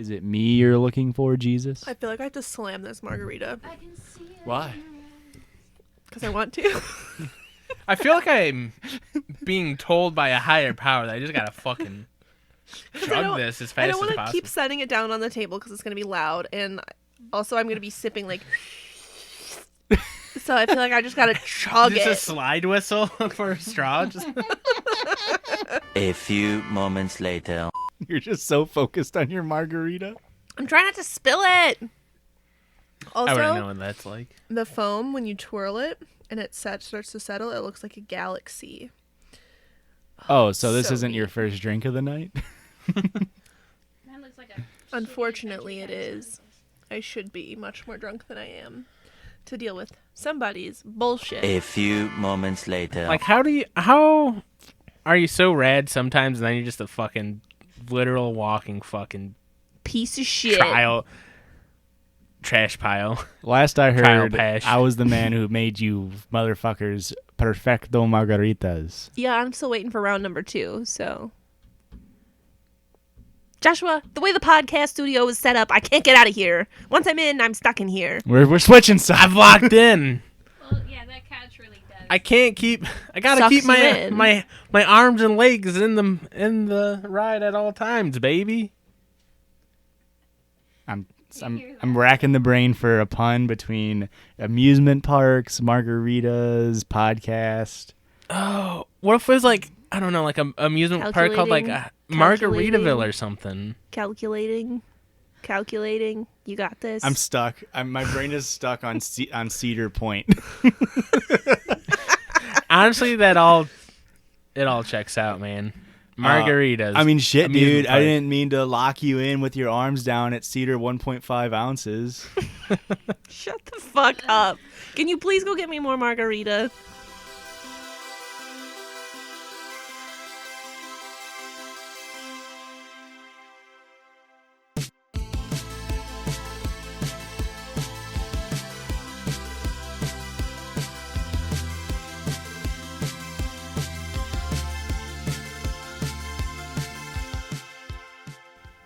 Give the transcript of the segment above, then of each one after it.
Is it me you're looking for, Jesus? I feel like I have to slam this margarita. I can see it. Why? Because I want to. I feel like I'm being told by a higher power that I just gotta fucking chug this as I fast don't as want to possible. keep setting it down on the table because it's going to be loud. And also, I'm going to be sipping like... So I feel like I just got to chug Just it. a slide whistle for a straw. Just... A few moments later. You're just so focused on your margarita. I'm trying not to spill it. I already know Also, what that's like. the foam, when you twirl it and it starts to settle, it looks like a galaxy. Oh, so this So isn't your neat. first drink of the night? That looks like a Unfortunately, it is. I should be much more drunk than I am to deal with somebody's bullshit. A few moments later. Like, how are you so rad sometimes and then you're just a fucking literal walking fucking Piece of shit. trash pile? Last I Trial heard, pash. I was the man who made you motherfuckers perfecto margaritas. Yeah, I'm still waiting for round number 2, so... Joshua, the way the podcast studio is set up, I can't get out of here. Once I'm in, I'm stuck in here. We're switching sides. I've locked in. Well, yeah, that couch really does. I gotta Sucks keep you in. my arms and legs in the ride at all times, baby. I'm racking the brain for a pun between amusement parks, margaritas, podcast. Oh, what if it was like, I don't know, like an amusement park called like Margaritaville or something? Calculating. You got this. I'm stuck. My brain is stuck on Cedar Point. Honestly, it all checks out, man. Margaritas. I mean, shit, amusement dude. I park. didn't mean to lock you in with your arms down at Cedar 1.5 ounces. Shut the fuck up. Can you please go get me more margarita?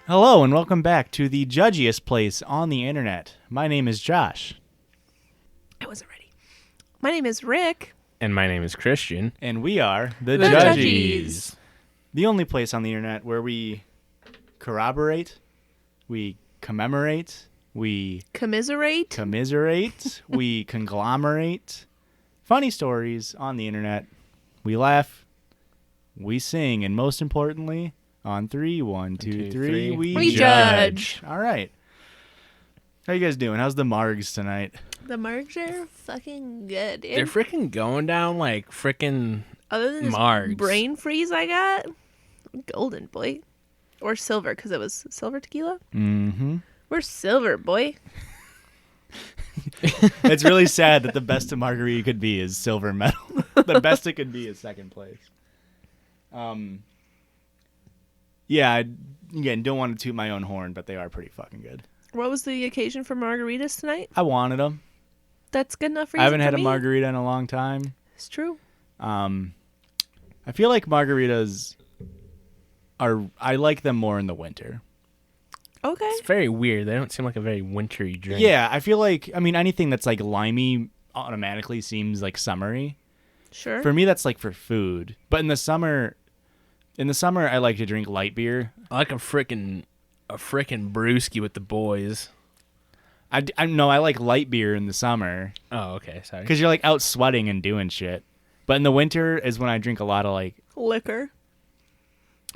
Hello, and welcome back to the judgiest place on the internet. My name is Josh, I wasn't ready. My name is Rick. And my name is Christian. and we are the The Judgies. The only place on the internet where we corroborate, we commemorate, we Commiserate. commiserate, we conglomerate funny stories on the internet. We laugh, we sing, and most importantly, on 3, 1, 2, 3, 3, we judge. All right. How you guys doing? How's the margs tonight? The margs are fucking good, dude. They're freaking going down like freaking Other than this margs. brain freeze I got, golden, boy. Or silver, because it was silver tequila. Mm-hmm. We're silver, boy. It's really sad that the best a margarita could be is silver medal. The best it could be is second place. Yeah, I, again, don't want to toot my own horn, but they are pretty fucking good. What was the occasion for margaritas tonight? I wanted them. That's good enough reason I haven't for had a me. margarita in a long time. It's true. I feel like margaritas I like them more in the winter. Okay. It's very weird. They don't seem like a very wintry drink. Yeah, I feel like, I mean, anything that's like limey automatically seems like summery. Sure. For me, that's like for food. But in the summer, I like to drink light beer. I like a frickin' brewski with the boys. I like light beer in the summer Oh, okay. Sorry. because you're like out sweating and doing shit. But in the winter is when I drink a lot of like Liquor.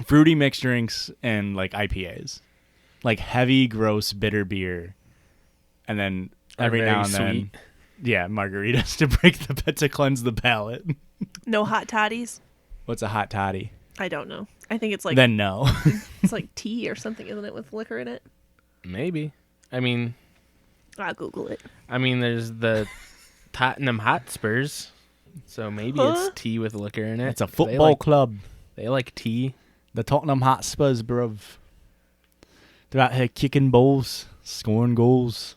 fruity mixed drinks and like IPAs, like heavy, gross, bitter beer, and then every very now and then, yeah, margaritas to cleanse the palate. No hot toddies. What's a hot toddy? I don't know. I think it's like Then no. it's like tea or something, isn't it, with liquor in it? Maybe. I mean, I'll Google it. there's the Tottenham Hotspurs, so maybe Huh? it's tea with liquor in it. It's a football club. They like tea. The Tottenham Hotspurs, bruv. They're out here kicking balls, scoring goals,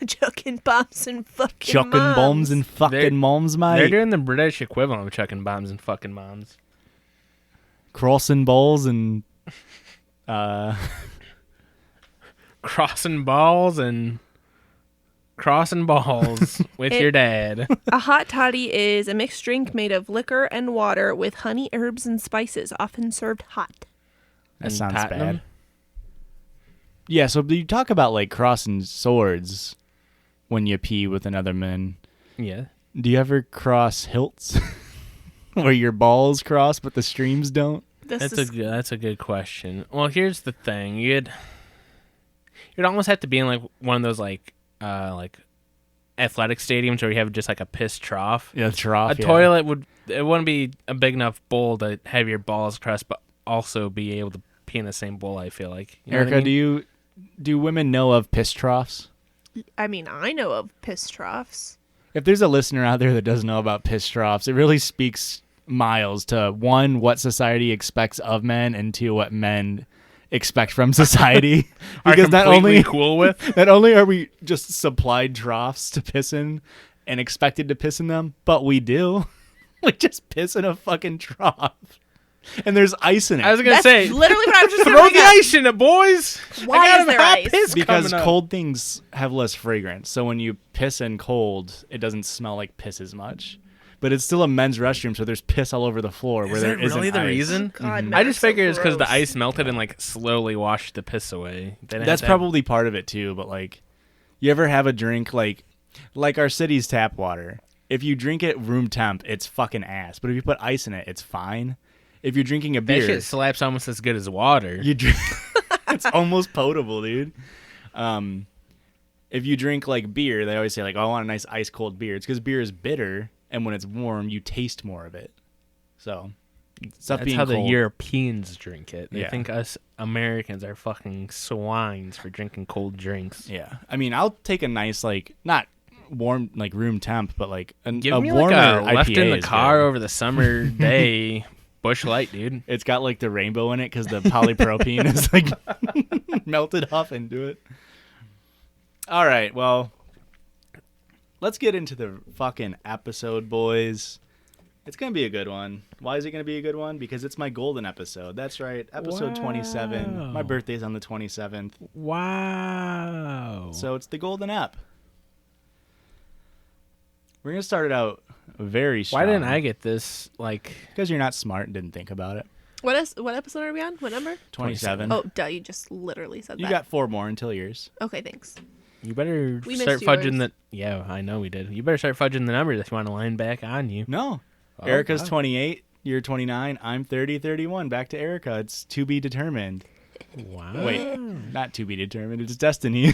Chucking bombs and fucking chucking moms. bombs and fucking They're- moms, They're mate. doing the British equivalent of chucking bombs and fucking moms. Crossing balls and Crossing balls with your dad. A hot toddy is a mixed drink made of liquor and water with honey, herbs, and spices, often served hot. That And sounds Tottenham? bad. Yeah, so you talk about like crossing swords when you pee with another man. Yeah. Do you ever cross hilts where your balls cross but the streams don't? This That's a good question. Well, here's the thing. You'd almost have to be in like one of those like athletic stadiums where you have just like a piss trough. Yeah, trough. A toilet wouldn't be a big enough bowl to have your balls cross, but also be able to pee in the same bowl. I feel like. You know what Erica, I mean? do women know of piss troughs? I mean, I know of piss troughs. If there's a listener out there that doesn't know about piss troughs, it really speaks miles to one, what society expects of men, and two, what men expect from society. Are Because not completely only cool with. not only are we just supplied troughs to piss in and expected to piss in them, but we do. We just piss in a fucking trough. And there's ice in it. I was gonna That's say, literally what I was just throw going the to ice in it, boys. Why I got is a there hot ice? piss because coming up. cold things have less fragrance. So when you piss in cold, it doesn't smell like piss as much. But it's still a men's restroom, so there's piss all over the floor where Is there that isn't really the ice. reason? God, men I are just so figured it's because the gross. ice melted and like slowly washed the piss away. They didn't That's have to have- probably part of it too, but like you ever have a drink like our city's tap water. If you drink it room temp, it's fucking ass. But if you put ice in it, it's fine. If you're drinking a that beer, shit slaps almost as good as water. you drink it's almost potable, dude. If you drink like beer, they always say like, "Oh, I want a nice ice cold beer." It's because beer is bitter, and when it's warm, you taste more of it. So, stuff That's being how cold. the Europeans drink it. They Yeah. think us Americans are fucking swines for drinking cold drinks. Yeah, I mean, I'll take a nice like not warm like room temp, but like Give a me warmer like a left IPA in the is car good. over the summer day Bush Light, dude. It's got like the rainbow in it because the polypropylene is like melted off into it. All right, well, let's get into the fucking episode, boys. It's going to be a good one. Why is it going to be a good one? Because it's my golden episode. That's right, episode 27. Wow. My birthday's on the 27th. Wow. So it's the golden ep. We're going to start it out very strong. Why didn't I get this? Like, Because you're not smart and didn't think about it. What episode are we on? What number? 27. Oh, duh, you just literally said You that. got 4 more until yours. Okay, thanks. you better We start missed fudging yours. the. Yeah, I know we did. You better start fudging the numbers if you want to line back on you. No. Oh, Erica's wow. 28. You're 29. I'm 30, 31. Back to Erica. It's to be determined. Wow. Wait, not to be determined. It's destiny.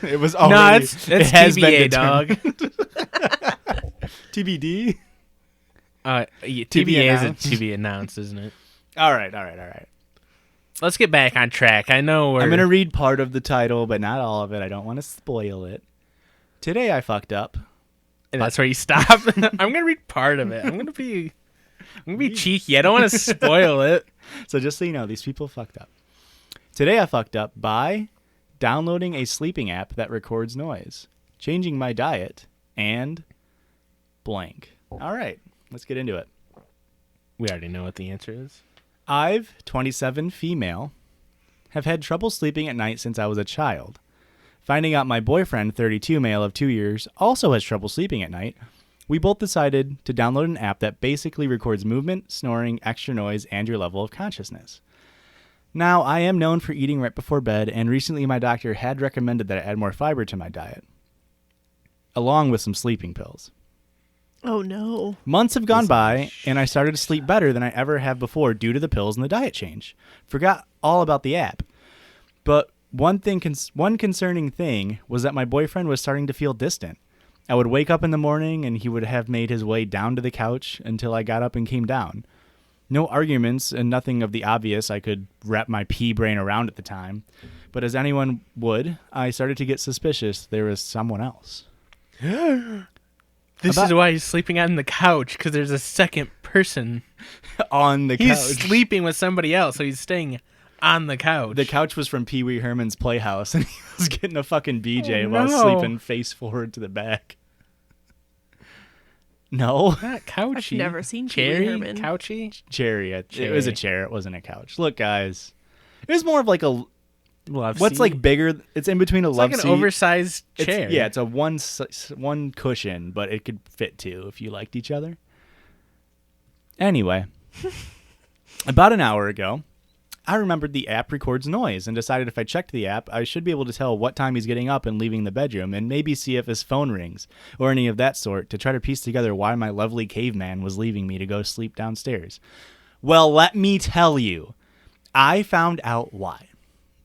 It was No, already. it's it has TBA, been dog. TBD. Yeah, To be TBA is announced. to be announced, isn't it? All right. Let's get back on track. I know we're. I'm going to read part of the title, but not all of it. I don't want to spoil it. Today I fucked up. And that's where you stop. I'm gonna read part of it. I'm gonna be cheeky. I don't want to spoil it. So just so you know, these people fucked up. Today I fucked up by downloading a sleeping app that records noise, changing my diet, and blank. All right, let's get into it. We already know what the answer is. I've 27 female, have had trouble sleeping at night since I was a child. Finding out my boyfriend, 32 male of 2 years, also has trouble sleeping at night, we both decided to download an app that basically records movement, snoring, extra noise, and your level of consciousness. Now, I am known for eating right before bed, and recently my doctor had recommended that I add more fiber to my diet, along with some sleeping pills. Oh, no. Months have gone by, and I started to sleep better than I ever have before due to the pills and the diet change. Forgot all about the app. But one concerning thing was that my boyfriend was starting to feel distant. I would wake up in the morning, and he would have made his way down to the couch until I got up and came down. No arguments and nothing of the obvious I could wrap my pea brain around at the time. But as anyone would, I started to get suspicious there was someone else. This About- is why he's sleeping on the couch, because there's a second person. On the He's couch. sleeping with somebody else, so he's staying on the couch. The couch was from Pee Wee Herman's Playhouse, and he was getting a fucking BJ Oh, while no. sleeping face forward to the back. No, Not couchy. I've never seen Pee Wee Cherry Herman. Couchy. Cherry. It was a chair. It wasn't a couch. Look, guys, It's more of like a Love what's seat? like bigger. It's in between a It's love like an seat. oversized It's- chair. Yeah, it's a one cushion, but it could fit two if you liked each other. Anyway, about an hour ago, I remembered the app records noise and decided if I checked the app, I should be able to tell what time he's getting up and leaving the bedroom and maybe see if his phone rings or any of that sort to try to piece together why my lovely caveman was leaving me to go sleep downstairs. Well, let me tell you, I found out why.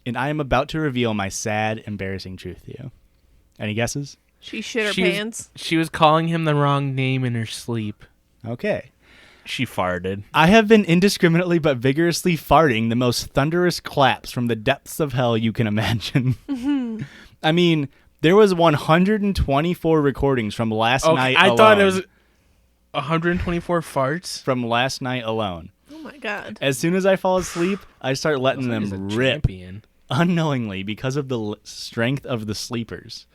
And I am about to reveal my sad, embarrassing truth to you. Any guesses? She shit her She was- pants. She was calling him the wrong name in her sleep. Okay. She farted. I have been indiscriminately but vigorously farting the most thunderous claps from the depths of hell you can imagine. I mean, there was 124 recordings from last night I alone. thought it was 124 farts. From last night alone. Oh my god. As soon as I fall asleep, I start letting He's a them rip champion. unknowingly because of the strength of the sleepers.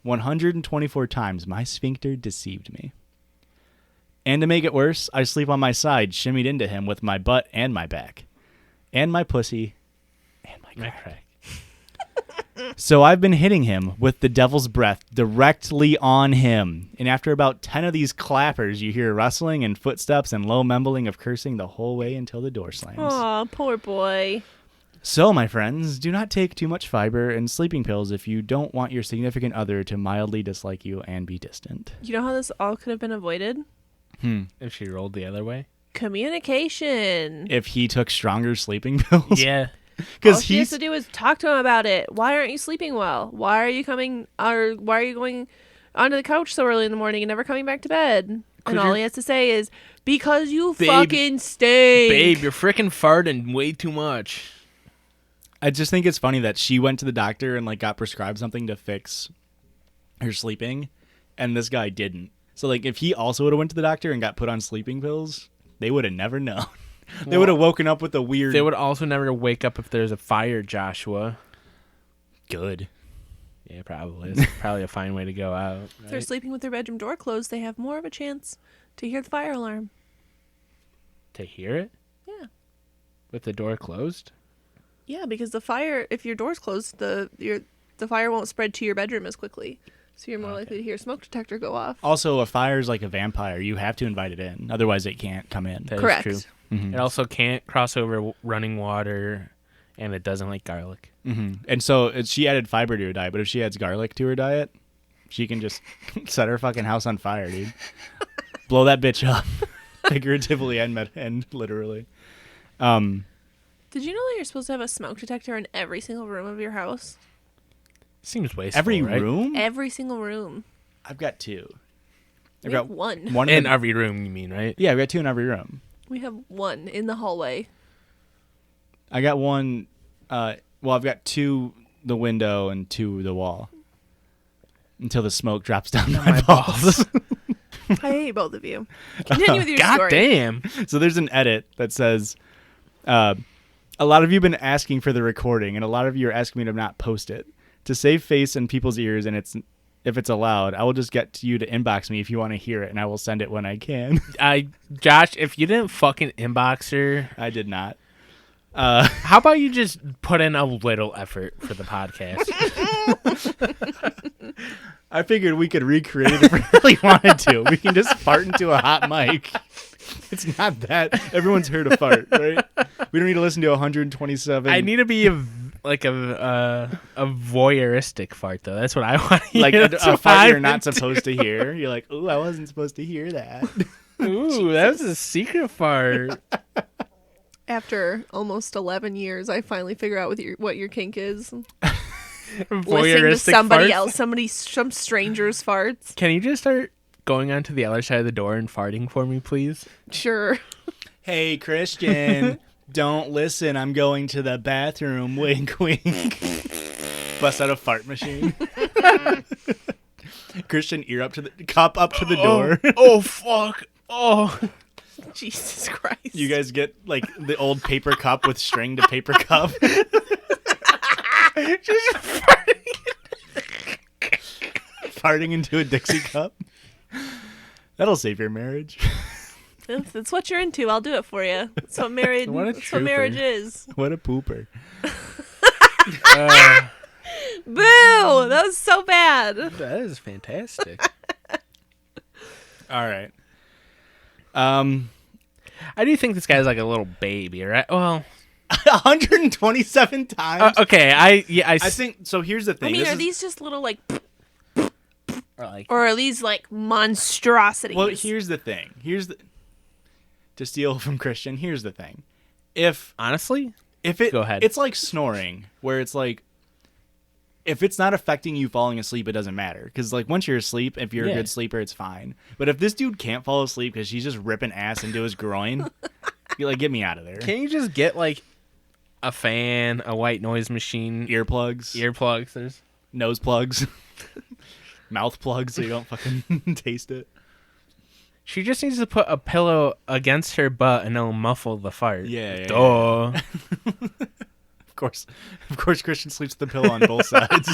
124 times my sphincter deceived me. And to make it worse, I sleep on my side, shimmied into him with my butt and my back. And my pussy. And my crack. So I've been hitting him with the devil's breath directly on him. And after about 10 of these clappers, you hear rustling and footsteps and low mumbling of cursing the whole way until the door slams. Aw, poor boy. So, my friends, do not take too much fiber and sleeping pills if you don't want your significant other to mildly dislike you and be distant. You know how this all could have been avoided? If she rolled the other way. Communication. If he took stronger sleeping pills. Yeah. All Because she has he's to do is talk to him about it. Why aren't you sleeping well? Why are you coming, or why are you going onto the couch so early in the morning and never coming back to bed? And all you're- he has to say is, because you Babe- fucking stink. Babe, you're freaking farting way too much. I just think it's funny that she went to the doctor and like got prescribed something to fix her sleeping, and this guy didn't. So like if he also would have went to the doctor and got put on sleeping pills, they would have never known. They would have woken up with a weird. They would also never wake up if there's a fire, Joshua. Good. Yeah, probably. It's probably a fine way to go out. If they're right? sleeping with their bedroom door closed, they have more of a chance to hear the fire alarm. To hear it? Yeah. With the door closed? Yeah, because the fire, if your door's closed, the fire won't spread to your bedroom as quickly. So you're more likely to hear a smoke detector go off. Also, a fire's like a vampire. You have to invite it in, otherwise it can't come in. That is Correct. true. Mhm. It also can't cross over running water, and it doesn't like garlic. And so she added fiber to her diet, but if she adds garlic to her diet, she can just set her fucking house on fire, dude. Blow that bitch up, figuratively and literally. Did you know that you're supposed to have a smoke detector in every single room of your house? Seems wasteful, Every right? room? Every single room. I've got two. I've We got have one. one In the- every room, you mean, right? yeah, I've got two in every room. We have one in the hallway. I got one. Well, I've got two the window and two the wall. Until the smoke drops down my balls. I hate both of you. Continue with your God story. damn. So there's an edit that says, a lot of you have been asking for the recording, and a lot of you are asking me to not post it. To save face in people's ears, and if it's allowed, I will just get to you to inbox me if you want to hear it, and I will send it when I can. Josh, if you didn't fucking inbox her, I did not. how about you just put in a little effort for the podcast? I figured we could recreate it if we really wanted to. We can just fart into a hot mic. It's not that. Everyone's heard a fart, right? We don't need to listen to 127. I need to be a voyeuristic fart, though. That's what I want to hear. like a That's what fart you're I'm not into. supposed to hear. You're like, ooh, I wasn't supposed to hear that. Ooh, that was a secret fart. After almost 11 years, I finally figure out what your kink is. Listening to Voyeuristic somebody farts. else, some stranger's farts. Can you just start going onto the other side of the door and farting for me, please? Sure. Hey, Christian, don't listen. I'm going to the bathroom. Wink, wink. Bust out a fart machine. Christian, ear up to the cup up to the door. Oh, fuck. Oh. Jesus Christ. You guys get like the old paper cup with string to paper cup. Just farting. Farting into a Dixie cup. That'll save your marriage. If it's what you're into, I'll do it for you. That's what marriage. What a That's what marriage is. What a pooper. Boo! That was so bad. That is fantastic. All right. I do think this guy's like a little baby, right? Well, 127 times. okay. I I think so. Here's the thing. I mean, This are is- these just little like, like or are these like monstrosities? Well, here's the thing. To steal from Christian. Here's the thing. If honestly, it Go ahead. it's like snoring, where it's like, if it's not affecting you falling asleep, it doesn't matter. Because like once you're asleep, if you're a Yeah. good sleeper, it's fine. But if this dude can't fall asleep because she's just ripping ass into his groin, you're like, get me out of there. can you just get like a fan, a white noise machine, Earplugs, earplugs? There's nose plugs, mouth plugs, so you don't fucking taste it. She just needs to put a pillow against her butt and it'll muffle the fart. Yeah. Duh. Of course, Christian sleeps with the pillow on both sides,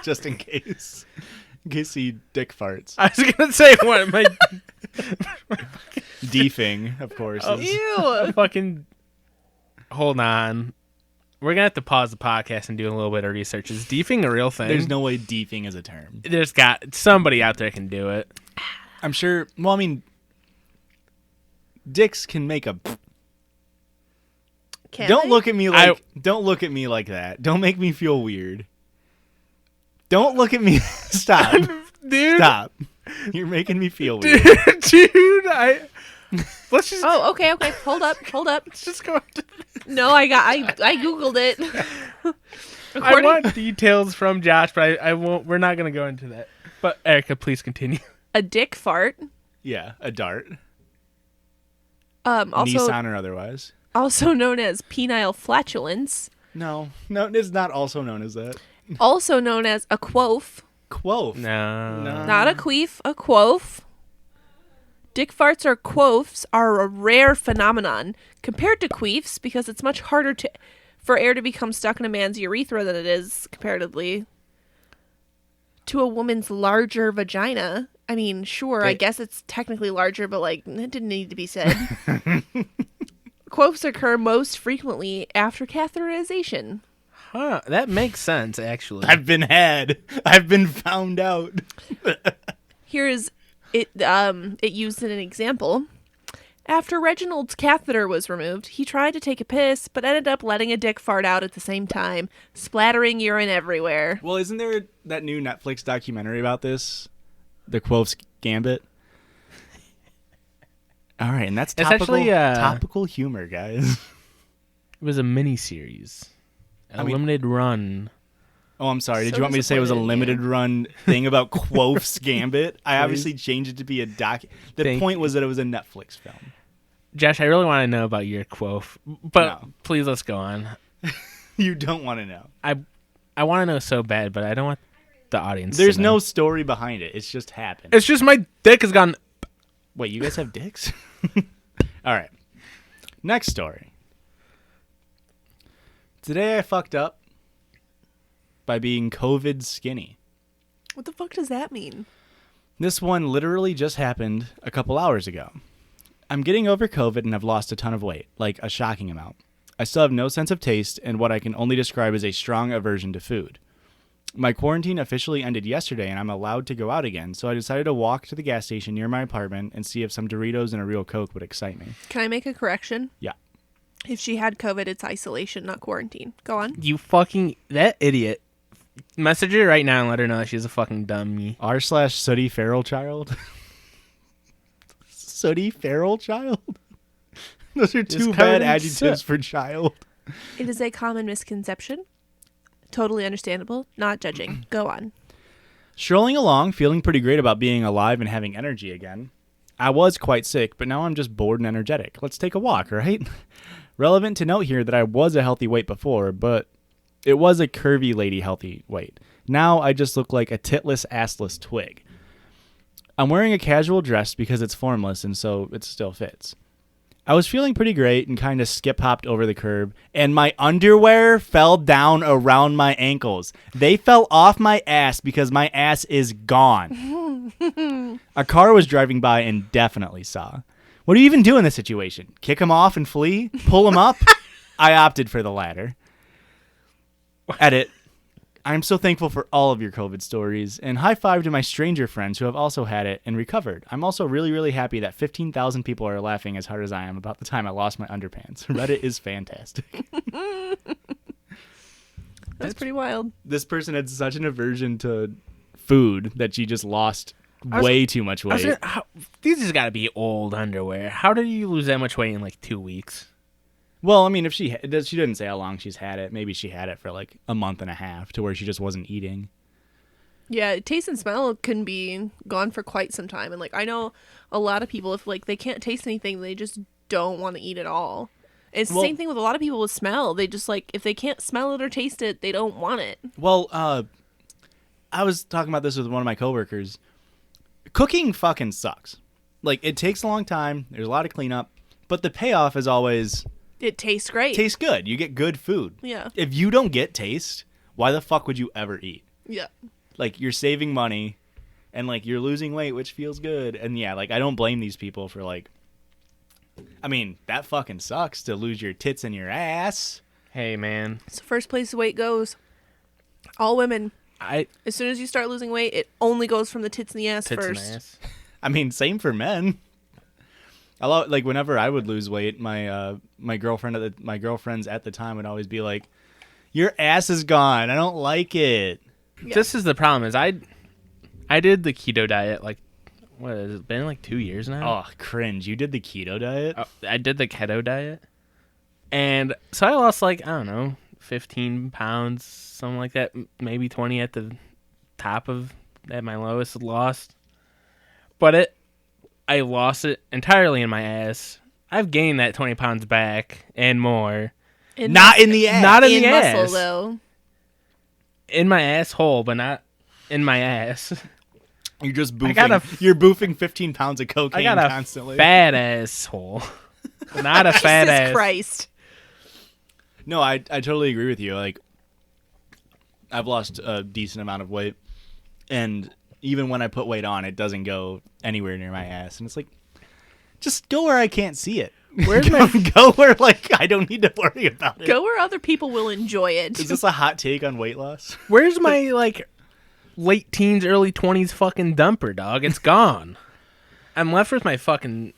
just in case he dick farts. I was gonna say what my Deefing, of course. is- Ew. fucking. Hold on. We're gonna have to pause the podcast and do a little bit of research. Is deefing a real thing? There's no way deefing is a term. There's got somebody out there can do it. I'm sure. Well, I mean, dicks can make a. Can Don't they? look at me like. Don't look at me like that. Don't make me feel weird. Don't look at me. Stop. Dude. Stop. You're making me feel weird. Dude, let's just Oh, okay. Hold up. just go. No, I googled it. I According- want details from Josh, but I won't. We're not gonna go into that. But Erica, please continue. a dick fart. Yeah, a dart. Also Nissan or otherwise. also known as penile flatulence, No, it's not also known as that. also known as a quof, Quoth. No. not a queef, a quof. Dick farts or quoths are a rare phenomenon compared to queefs because it's much harder for air to become stuck in a man's urethra than it is comparatively to a woman's larger vagina. I mean, sure, I They- guess it's technically larger, but like that didn't need to be said. Quoths occur most frequently after catheterization. Huh? That makes sense, actually. I've been had. I've been found out. Here is it. It used in an example. After Reginald's catheter was removed, he tried to take a piss, but ended up letting a dick fart out at the same time, splattering urine everywhere. Well, isn't there that new Netflix documentary about this? The Quoth's Gambit? All right, and that's It's topical, actually, topical humor, guys. It was a mini series, a mean- limited run. Oh, I'm sorry. Did So you want me to say it was a disappointed, limited run thing about Quoth's Gambit? I Please. obviously changed it to be a doc. The Thank point was that it was a Netflix film. Josh, I really want to know about your quof, but No. please let's go on. You don't want to know. I want to know so bad, but I don't want the audience. There's to know. no story behind it. It's just happened. It's just my dick has gone. Wait, you guys have dicks? All right. Next story. Today I fucked up by being COVID skinny. What the fuck does that mean? This one literally just happened a couple hours ago. I'm getting over COVID and have lost a ton of weight, like a shocking amount. I still have no sense of taste and what I can only describe as a strong aversion to food. My quarantine officially ended yesterday and I'm allowed to go out again, so I decided to walk to the gas station near my apartment and see if some Doritos and a real Coke would excite me. Can I make a correction? Yeah. If she had COVID, it's isolation, not quarantine. Go on. You fucking that idiot. Message her right now and let her know that she's a fucking dummy. r/sooty feral child. Sooty feral child. Those are two covered bad in adjectives soot. for child. It is a common misconception. Totally understandable. Not judging. Go on. Strolling along, feeling pretty great about being alive and having energy again. I was quite sick, but now I'm just bored and energetic. Let's take a walk, right? Relevant to note here that I was a healthy weight before, but it was a curvy lady healthy weight. Now I just look like a titless, assless twig. I'm wearing a casual dress because it's formless and so it still fits. I was feeling pretty great and kind of skip-hopped over the curb, and my underwear fell down around my ankles. They fell off my ass because my ass is gone. A car was driving by and definitely saw. What do you even do in this situation? Kick him off and flee? Pull him up? I opted for the latter. Edit. I'm so thankful for all of your COVID stories, and high five to my stranger friends who have also had it and recovered. I'm also really, really happy that 15,000 people are laughing as hard as I am about the time I lost my underpants. Reddit is fantastic. That's pretty wild. This person had such an aversion to food that she just lost way too much weight. These has got to be old underwear. How did you lose that much weight in like 2 weeks? Well, I mean, if she didn't say how long she's had it. Maybe she had it for like a month and a half to where she just wasn't eating. Yeah, taste and smell can be gone for quite some time. And like I know a lot of people, if like they can't taste anything, they just don't want to eat at all. It's the same thing with a lot of people with smell. They just like if they can't smell it or taste it, they don't want it. Well, I was talking about this with one of my coworkers. Cooking fucking sucks. Like it takes a long time. There's a lot of cleanup, but the payoff is always It tastes great. tastes good. You get good food. Yeah. If you don't get taste, why the fuck would you ever eat? Yeah. Like you're saving money and like you're losing weight, which feels good. And yeah, like I don't blame these people for like I mean, that fucking sucks to lose your tits and your ass. Hey, man. It's the first place the weight goes. All women. As soon as you start losing weight, it only goes from the tits and the ass tits first. and ass. I mean, same for men. Like whenever I would lose weight, my girlfriends at the time would always be like, "Your ass is gone. I don't like it." Yeah. This is the problem. Is I did the keto diet like what has it been like 2 years now? Oh, cringe! You did the keto diet? I did the keto diet, and so I lost like I don't know 15 pounds, something like that, maybe 20 at the top of at my lowest lost. But I lost it entirely in my ass. I've gained that 20 pounds back and more. Not in the ass. Not in the muscle ass. though. In my asshole, but not in my ass. You're just boofing. You're boofing 15 pounds of cocaine I got a constantly. fat asshole. Not a fat Jesus ass. Christ. No, I totally agree with you. Like, I've lost a decent amount of weight, and even when I put weight on, it doesn't go anywhere near my ass. And it's like, just go where I can't see it. Where's go where like I don't need to worry about it. Go where other people will enjoy it. Is this a hot take on weight loss? Where's my like late teens, early 20s fucking dumper, dog? It's gone. I'm left with my fucking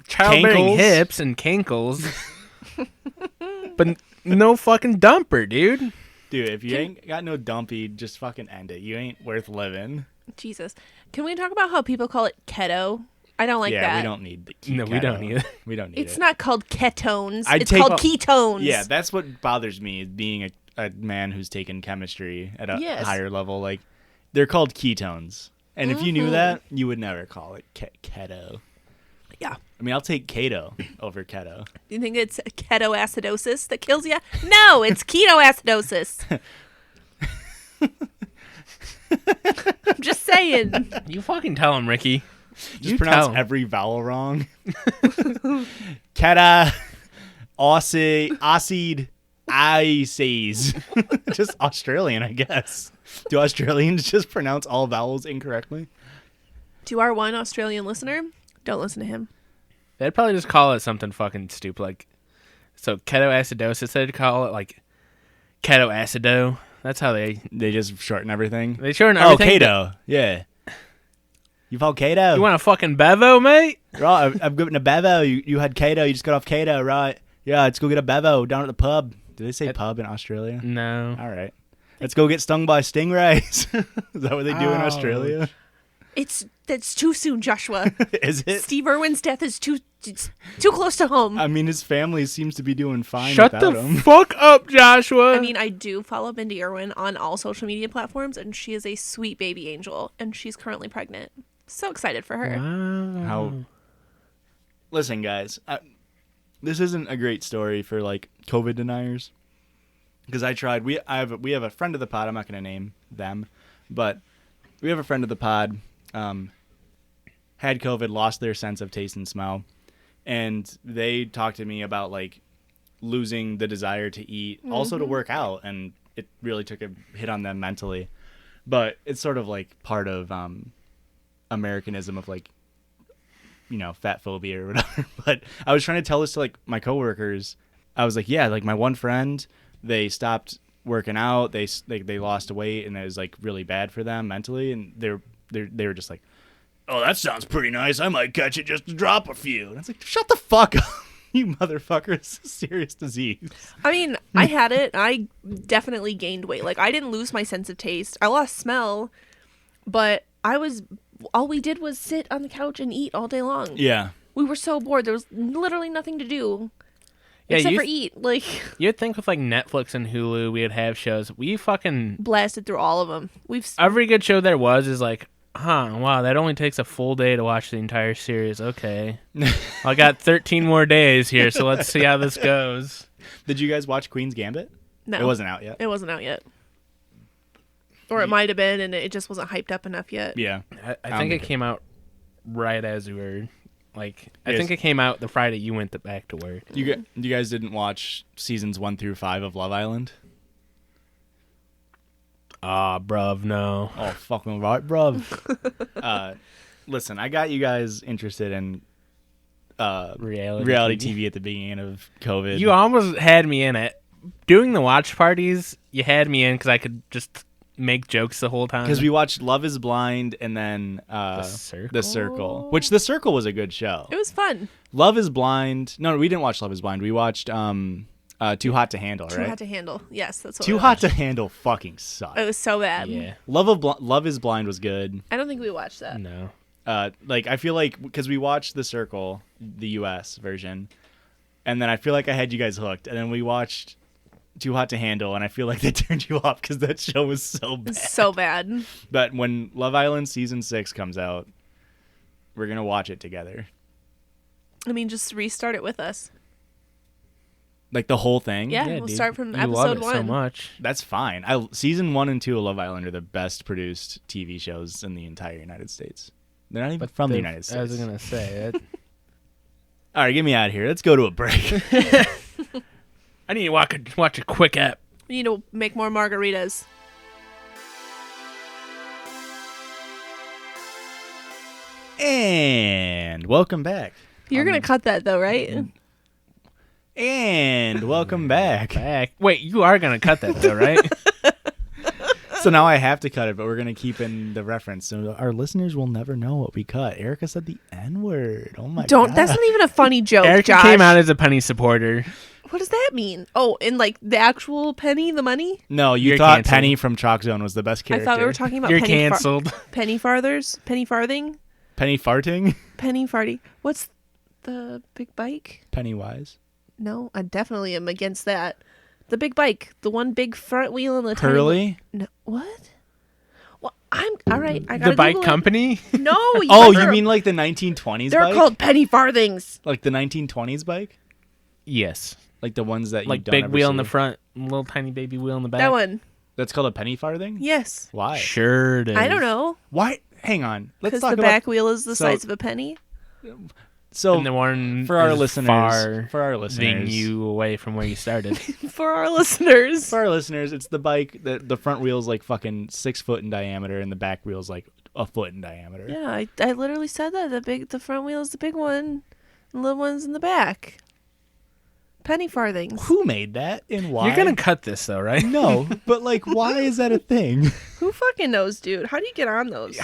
childbearing Cankles? hips and cankles, but no fucking dumper, dude. Dude, if you ain't got no dumpy, just fucking end it. You ain't worth living. Jesus. Can we talk about how people call it keto? I don't like that. Yeah, we don't need the No, we don't need it. We don't need it. It's not called ketones. I'd It's take called a- ketones. Yeah, that's what bothers me is being a man who's taken chemistry at a Yes. higher level. Like, they're called ketones. And if you knew that, you would never call it keto. Yeah. I mean, I'll take keto over keto. Do you think it's ketoacidosis that kills you? No, it's ketoacidosis. I'm just saying. You fucking tell him, Ricky. Just You pronounce tell 'em. every vowel wrong. Keta, acid, ices. Just Australian, I guess. Do Australians just pronounce all vowels incorrectly? To our one Australian listener, don't listen to him. They'd probably just call it something fucking stupid like so ketoacidosis. They'd call it like ketoacido. That's how they just shorten everything. They shorten everything. Keto. Yeah. You called keto? You want a fucking bevo, mate? Right, I'm getting a bevo. You had keto. You just got off keto, right? Yeah, let's go get a bevo down at the pub. Do they say pub in Australia? No. All right. Let's go get stung by stingrays. Is that what they do in Australia? That's too soon, Joshua. Is it? Steve Irwin's death is it's too close to home. I mean, his family seems to be doing fine Shut without the him. fuck up, Joshua. I mean, I do follow Mindy Irwin on all social media platforms, and she is a sweet baby angel, and she's currently pregnant. So excited for her. How? Listen, guys, this isn't a great story for like COVID deniers because I tried. We have a friend of the pod. I'm not going to name them, but we have a friend of the pod. Had COVID, lost their sense of taste and smell, and they talked to me about like losing the desire to eat, also to work out, and it really took a hit on them mentally. But it's sort of like part of Americanism of like fat phobia or whatever. But I was trying to tell this to like my coworkers. I was like, yeah, like my one friend, they stopped working out. They lost weight, and it was like really bad for them mentally. And they were just like, oh, that sounds pretty nice. I might catch it just to drop a few. And I was like, shut the fuck up, you motherfucker. It's a serious disease. I mean, I had it. I definitely gained weight. Like, I didn't lose my sense of taste. I lost smell, but all we did was sit on the couch and eat all day long. Yeah. We were so bored. There was literally nothing to do Yeah, except for eat. Like, You'd think with like Netflix and Hulu, we'd have shows. We fucking blasted through all of them. every good show there was is like, wow, that only takes a full day to watch the entire series. Okay. I got 13 more days here, so let's see how this goes. Did you guys watch Queen's Gambit? No. It wasn't out yet. It wasn't out yet. Or it might have been, and it just wasn't hyped up enough yet. Yeah. I think it came out right as we were, like, I think it came out the Friday you went back to work. You guys didn't watch seasons 1 through 5 of Love Island? Bruv, no. Oh, fucking right, bruv. Listen, I got you guys interested in reality TV at the beginning of COVID. You almost had me in it. Doing the watch parties, you had me in because I could just make jokes the whole time. Because we watched Love is Blind and then The Circle, which The Circle was a good show. It was fun. Love is Blind. No, we didn't watch Love is Blind. We watched Too Hot to Handle, right? Too Hot to Handle. Yes, that's what Too we Hot watched. to Handle fucking sucked. It was so bad. Yeah. Love is Blind was good. I don't think we watched that. No. I feel like because we watched The Circle, the U.S. version, and then I feel like I had you guys hooked, and then we watched Too Hot to Handle, and I feel like they turned you off because that show was so bad. It's so bad. But when Love Island season 6 comes out, we're gonna watch it together, I mean, just restart it with us. like the whole thing. Yeah, Yeah, we'll dude. start from You episode love it 1. so much. That's fine. Season 1 and 2 of Love Island are the best produced TV shows in the entire United States. They're not even from the United States. I was gonna say that. All right, get me out of here. Let's go to a break. I need to watch a quick app. We need to make more margaritas. And welcome back. You're going to cut that, though, right? And welcome back. Wait, you are gonna cut that though, right? So now I have to cut it, but we're going to keep in the reference. So our listeners will never know what we cut. Erica said the N-word. Oh, my God. That's not even a funny joke, Erica Josh. came out as a Penny supporter. What does that mean? Oh, in like the actual Penny, the money? No, you You're thought canceled. Penny from Chalk Zone was the best character. I thought we were talking about You're penny canceled. penny farthers? Penny farthing? Penny farting? Penny farty. What's the big bike? Pennywise. No, I definitely am against that. The big bike. The one big front wheel and the tiny Hurley? No, what? Well, I'm... All right, I gotta The bike Google it. company? No, Oh, they're- you mean like the 1920s They're bike? called penny farthings. Like the 1920s bike? Yes. Like the ones that you Like don't big ever wheel in see? the front, little tiny baby wheel in the back. That one. That's called a penny farthing? Yes. Why? Sure it is. I don't know. Why? Hang on. Let's Because talk the about... back wheel is the so- size of a penny. So, And the one for our is listeners... far For our thing listeners... you away from where you started. For our listeners. For our listeners, it's the bike that the front wheel's like fucking 6 foot in diameter and the back wheel's like a foot in diameter. Yeah, I literally said that. The front wheel is the big one. The little one's in the back. Penny farthings. Who made that and why? You're gonna cut this though, right? No, but like, why is that a thing? Who fucking knows, dude? How do you get on those?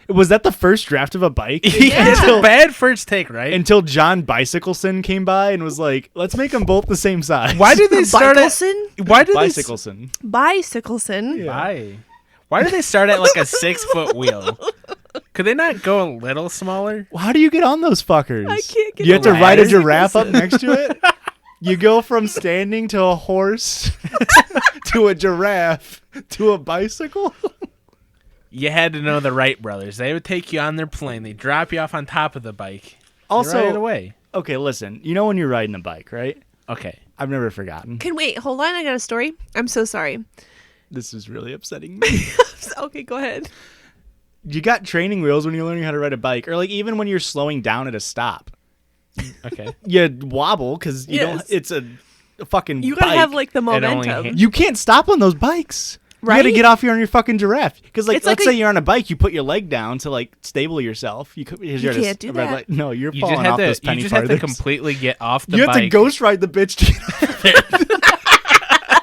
Was that the first draft of a bike? Yeah. It's a bad first take, right? Until John Bicycleson came by and was like, "Let's make them both the same size." Why did they start at? Bicycleson? Why did they Bicycleson? Bicycleson. Why? Why did they start at like a 6-foot wheel? Could they not go a little smaller? How do you get on those fuckers? I can't get You have to on ride a that. giraffe up next to it. You go from standing to a horse to a giraffe to a bicycle. You had to know the Wright brothers. They would take you on their plane. They drop you off on top of the bike. Also, ride it away. Okay, listen. You know when you're riding a bike, right? Okay. I've never forgotten. Wait, hold on. I got a story. I'm so sorry. This is really upsetting me. Okay, go ahead. You got training wheels when you're learning how to ride a bike, or like even when you're slowing down at a stop. Okay. You wobble because you don't. Yes. It's a fucking. You gotta bike. have like the only momentum. hit- You can't stop on those bikes. Right? You got to get off here on your fucking giraffe. Because, like, It's like let's say you're on a bike, you put your leg down to, like, stable yourself. You can't do that. No, you're You falling just have off to. this You penny just have to farthers. completely get off the You bike. have to ghost ride the bitch to get off of it.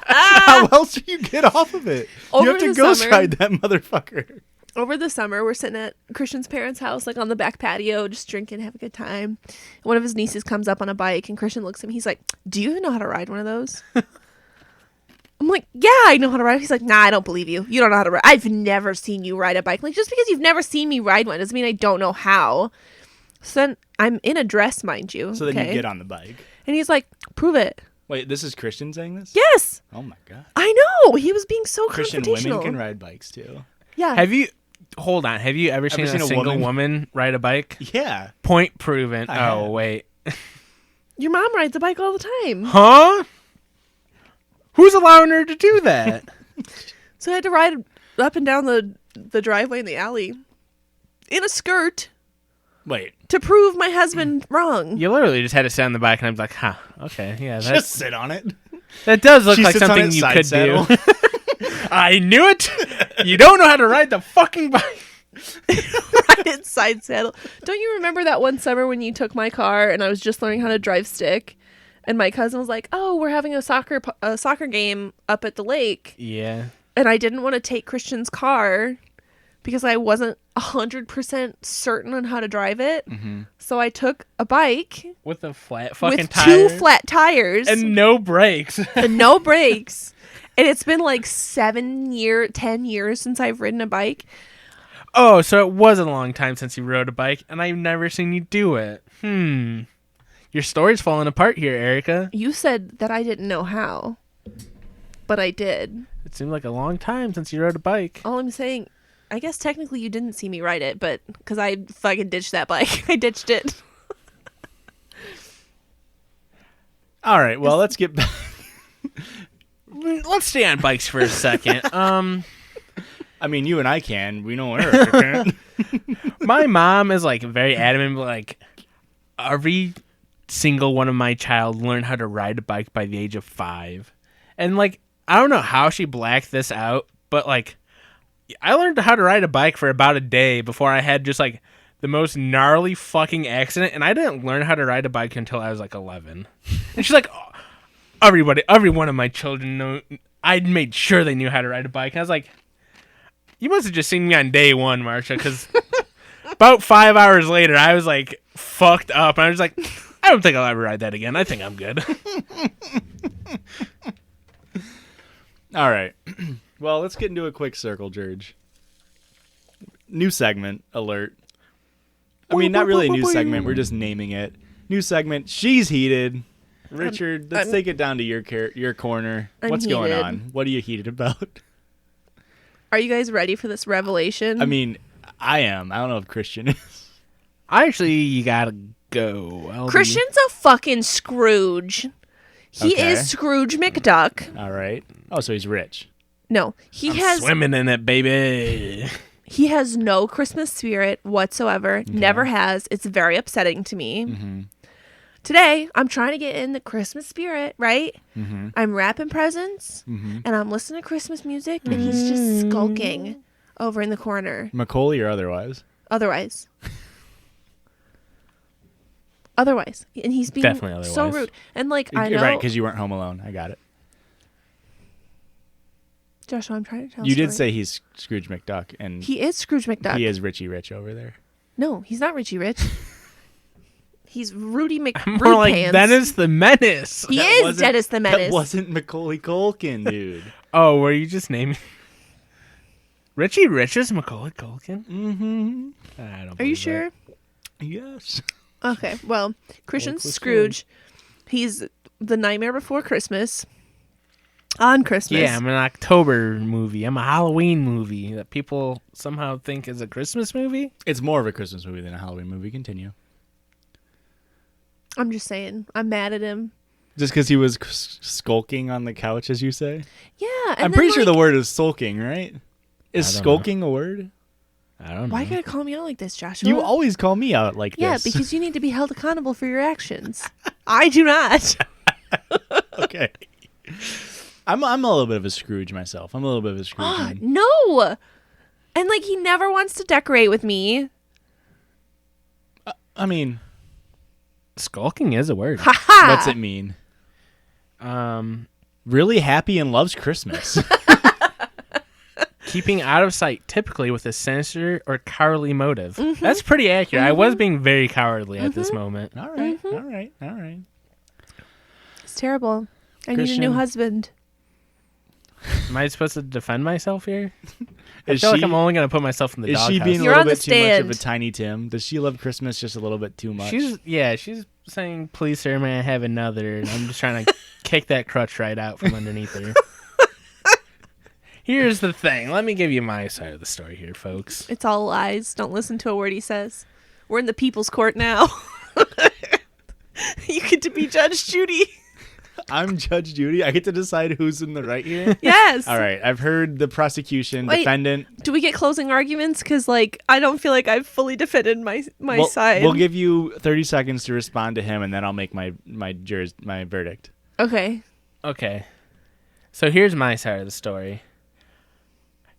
How else do you get off of it? Over you have to the ghost summer- ride that motherfucker. Over the summer, we're sitting at Christian's parents' house, like on the back patio, just drinking, having a good time. One of his nieces comes up on a bike, and Christian looks at me. He's like, "Do you even know how to ride one of those?" I'm like, "Yeah, I know how to ride." He's like, "Nah, I don't believe you. You don't know how to ride. I've never seen you ride a bike. Like, just because you've never seen me ride one doesn't mean I don't know how." So then I'm in a dress, mind you. So then okay? you get on the bike. And he's like, "Prove it." Wait, this is Christian saying this? Yes, Oh my god. I know. He was being so Christian confrontational. women can ride bikes too. Yeah. Have you? Hold on. Have you ever seen seen a a single woman? woman ride a bike? Yeah. Point proven. I have. Oh wait. Your mom rides a bike all the time. Huh? Who's allowing her to do that? So I had to ride up and down the driveway in the alley in a skirt Wait. to prove my husband wrong. You literally just had to sit on the bike, and I'm like, huh, okay, yeah, Just sit on it. that does look She like sits on something it you side could saddle. do. I knew it. You don't know how to ride the fucking bike. Ride it side saddle. Don't you remember that one summer when you took my car and I was just learning how to drive stick? And my cousin was like, "Oh, we're having a soccer game up at the lake." Yeah. And I didn't want to take Christian's car because I wasn't 100% certain on how to drive it. Mm-hmm. So I took a bike With a flat fucking with tire. 2 flat tires and no brakes. and no brakes. And it's been like 10 years since I've ridden a bike. Oh, so it was a long time since you rode a bike, and I've never seen you do it. Your story's falling apart here, Erica. You said that I didn't know how, but I did. It seemed like a long time since you rode a bike. All I'm saying, I guess technically you didn't see me ride it, but because I fucking ditched that bike. I ditched it. All right. Well, let's get back. Let's stay on bikes for a second. I mean, you and I can. We know Eric can. My mom is like very adamant, like every single one of my child learned how to ride a bike by the age of 5. And like, I don't know how she blacked this out, but like, I learned how to ride a bike for about a day before I had just like the most gnarly fucking accident. And I didn't learn how to ride a bike until I was like 11. And she's like, oh, every one of my children know. I made sure they knew how to ride a bike. And I was like, you must have just seen me on day one, Marsha, because about 5 hours later, I was like fucked up. And I was like, I don't think I'll ever ride that again. I think I'm good. All right. Well, let's get into a quick circle, George. New segment alert. I mean, not really a new segment. We're just naming it. New segment. She's heated. Richard, let's take it down to your corner. I'm What's going heated. on? What are you heated about? Are you guys ready for this revelation? I mean, I am. I don't know if Christian is. You gotta go. Christian's a fucking Scrooge. He Okay. is Scrooge McDuck. All right. Oh, so he's rich. No, he has swimming in it, baby. he has no Christmas spirit whatsoever. Never has. It's very upsetting to me. Mm-hmm. Today, I'm trying to get in the Christmas spirit, right? Mm-hmm. I'm wrapping presents Mm-hmm. and I'm listening to Christmas music and he's just skulking over in the corner. Macaulay or otherwise? Otherwise. And he's being Definitely so otherwise. rude. And like, I You're know. right, because you weren't home alone. I got it. Joshua, I'm trying to tell a You did story. say he's Scrooge McDuck, and He is Scrooge McDuck. he is Richie Rich over there. No, he's not Richie Rich. He's Rudy More Rude like Pants. Dennis the Menace. He That is wasn't- Dennis the Menace. That wasn't Macaulay Culkin, dude. Oh, were you just naming Richie Rich is Macaulay Culkin? Mm-hmm. I don't Are you believe sure? Yes. Okay, well, Christian's What's Scrooge. He's the Nightmare Before Christmas. On Christmas. Yeah, I'm an October movie. I'm a Halloween movie that people somehow think is a Christmas movie. It's more of a Christmas movie than a Halloween movie. Continue. I'm just saying. I'm mad at him. Just because he was skulking on the couch, as you say? Yeah. And I'm then, pretty sure the like, word is sulking, right? Is I don't skulking a word? I don't know. Why you gotta call me out like this, Joshua? You always call me out like Yeah, this. because you need to be held accountable for your actions. I do not. Okay. I'm a little bit of a Scrooge myself. I'm a little bit of a Scrooge. man. No. And like he never wants to decorate with me. I mean, Skulking is a word. Ha. what's it mean? Really happy and loves Christmas. Keeping out of sight, typically with a sinister or cowardly motive. That's pretty accurate. I was being very cowardly at this moment. All right, all right, all right. It's terrible. I need a Christian. new husband. Am I supposed to defend myself here? I Is feel like she- I'm only going to put myself in the Is doghouse. she being a You're little on the bit too much of a stand. Tiny Tim? Does she love Christmas just a little bit too much? She's saying, please, sir, may I have another? And I'm just trying to kick that crutch right out from underneath her. Here's the thing. Let me give you my side of the story here, folks. It's all lies. Don't listen to a word he says. We're in the people's court now. You get to be Judge Judy. I'm Judge Judy. I get to decide who's in the right here. Yes. All right. I've heard the prosecution, Wait. defendant. Do we get closing arguments? Because like I don't feel like I've fully defended my side. We'll give you 30 seconds to respond to him, and then I'll make my verdict. Okay. Okay. So here's my side of the story.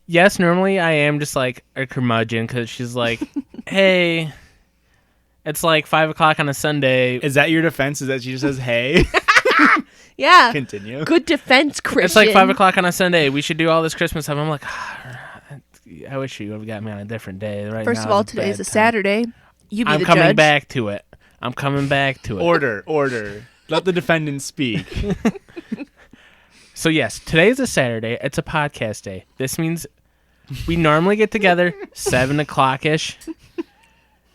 Yes, normally I am just like a curmudgeon because she's like, hey, it's like 5 o'clock on a Sunday. Is that your defense? Is that she just says, hey? Yeah. Continue. Good defense, Christian. It's like 5 o'clock on a Sunday. We should do all this Christmas stuff. I'm like, I wish you would have got me on a different day. Right First now of all, is today's bad a time. Saturday. You be I'm the coming judge. back to it. I'm coming back to it. Order. Let the defendant speak. So yes, today's a Saturday. It's a podcast day. This means we normally get together 7 o'clock ish.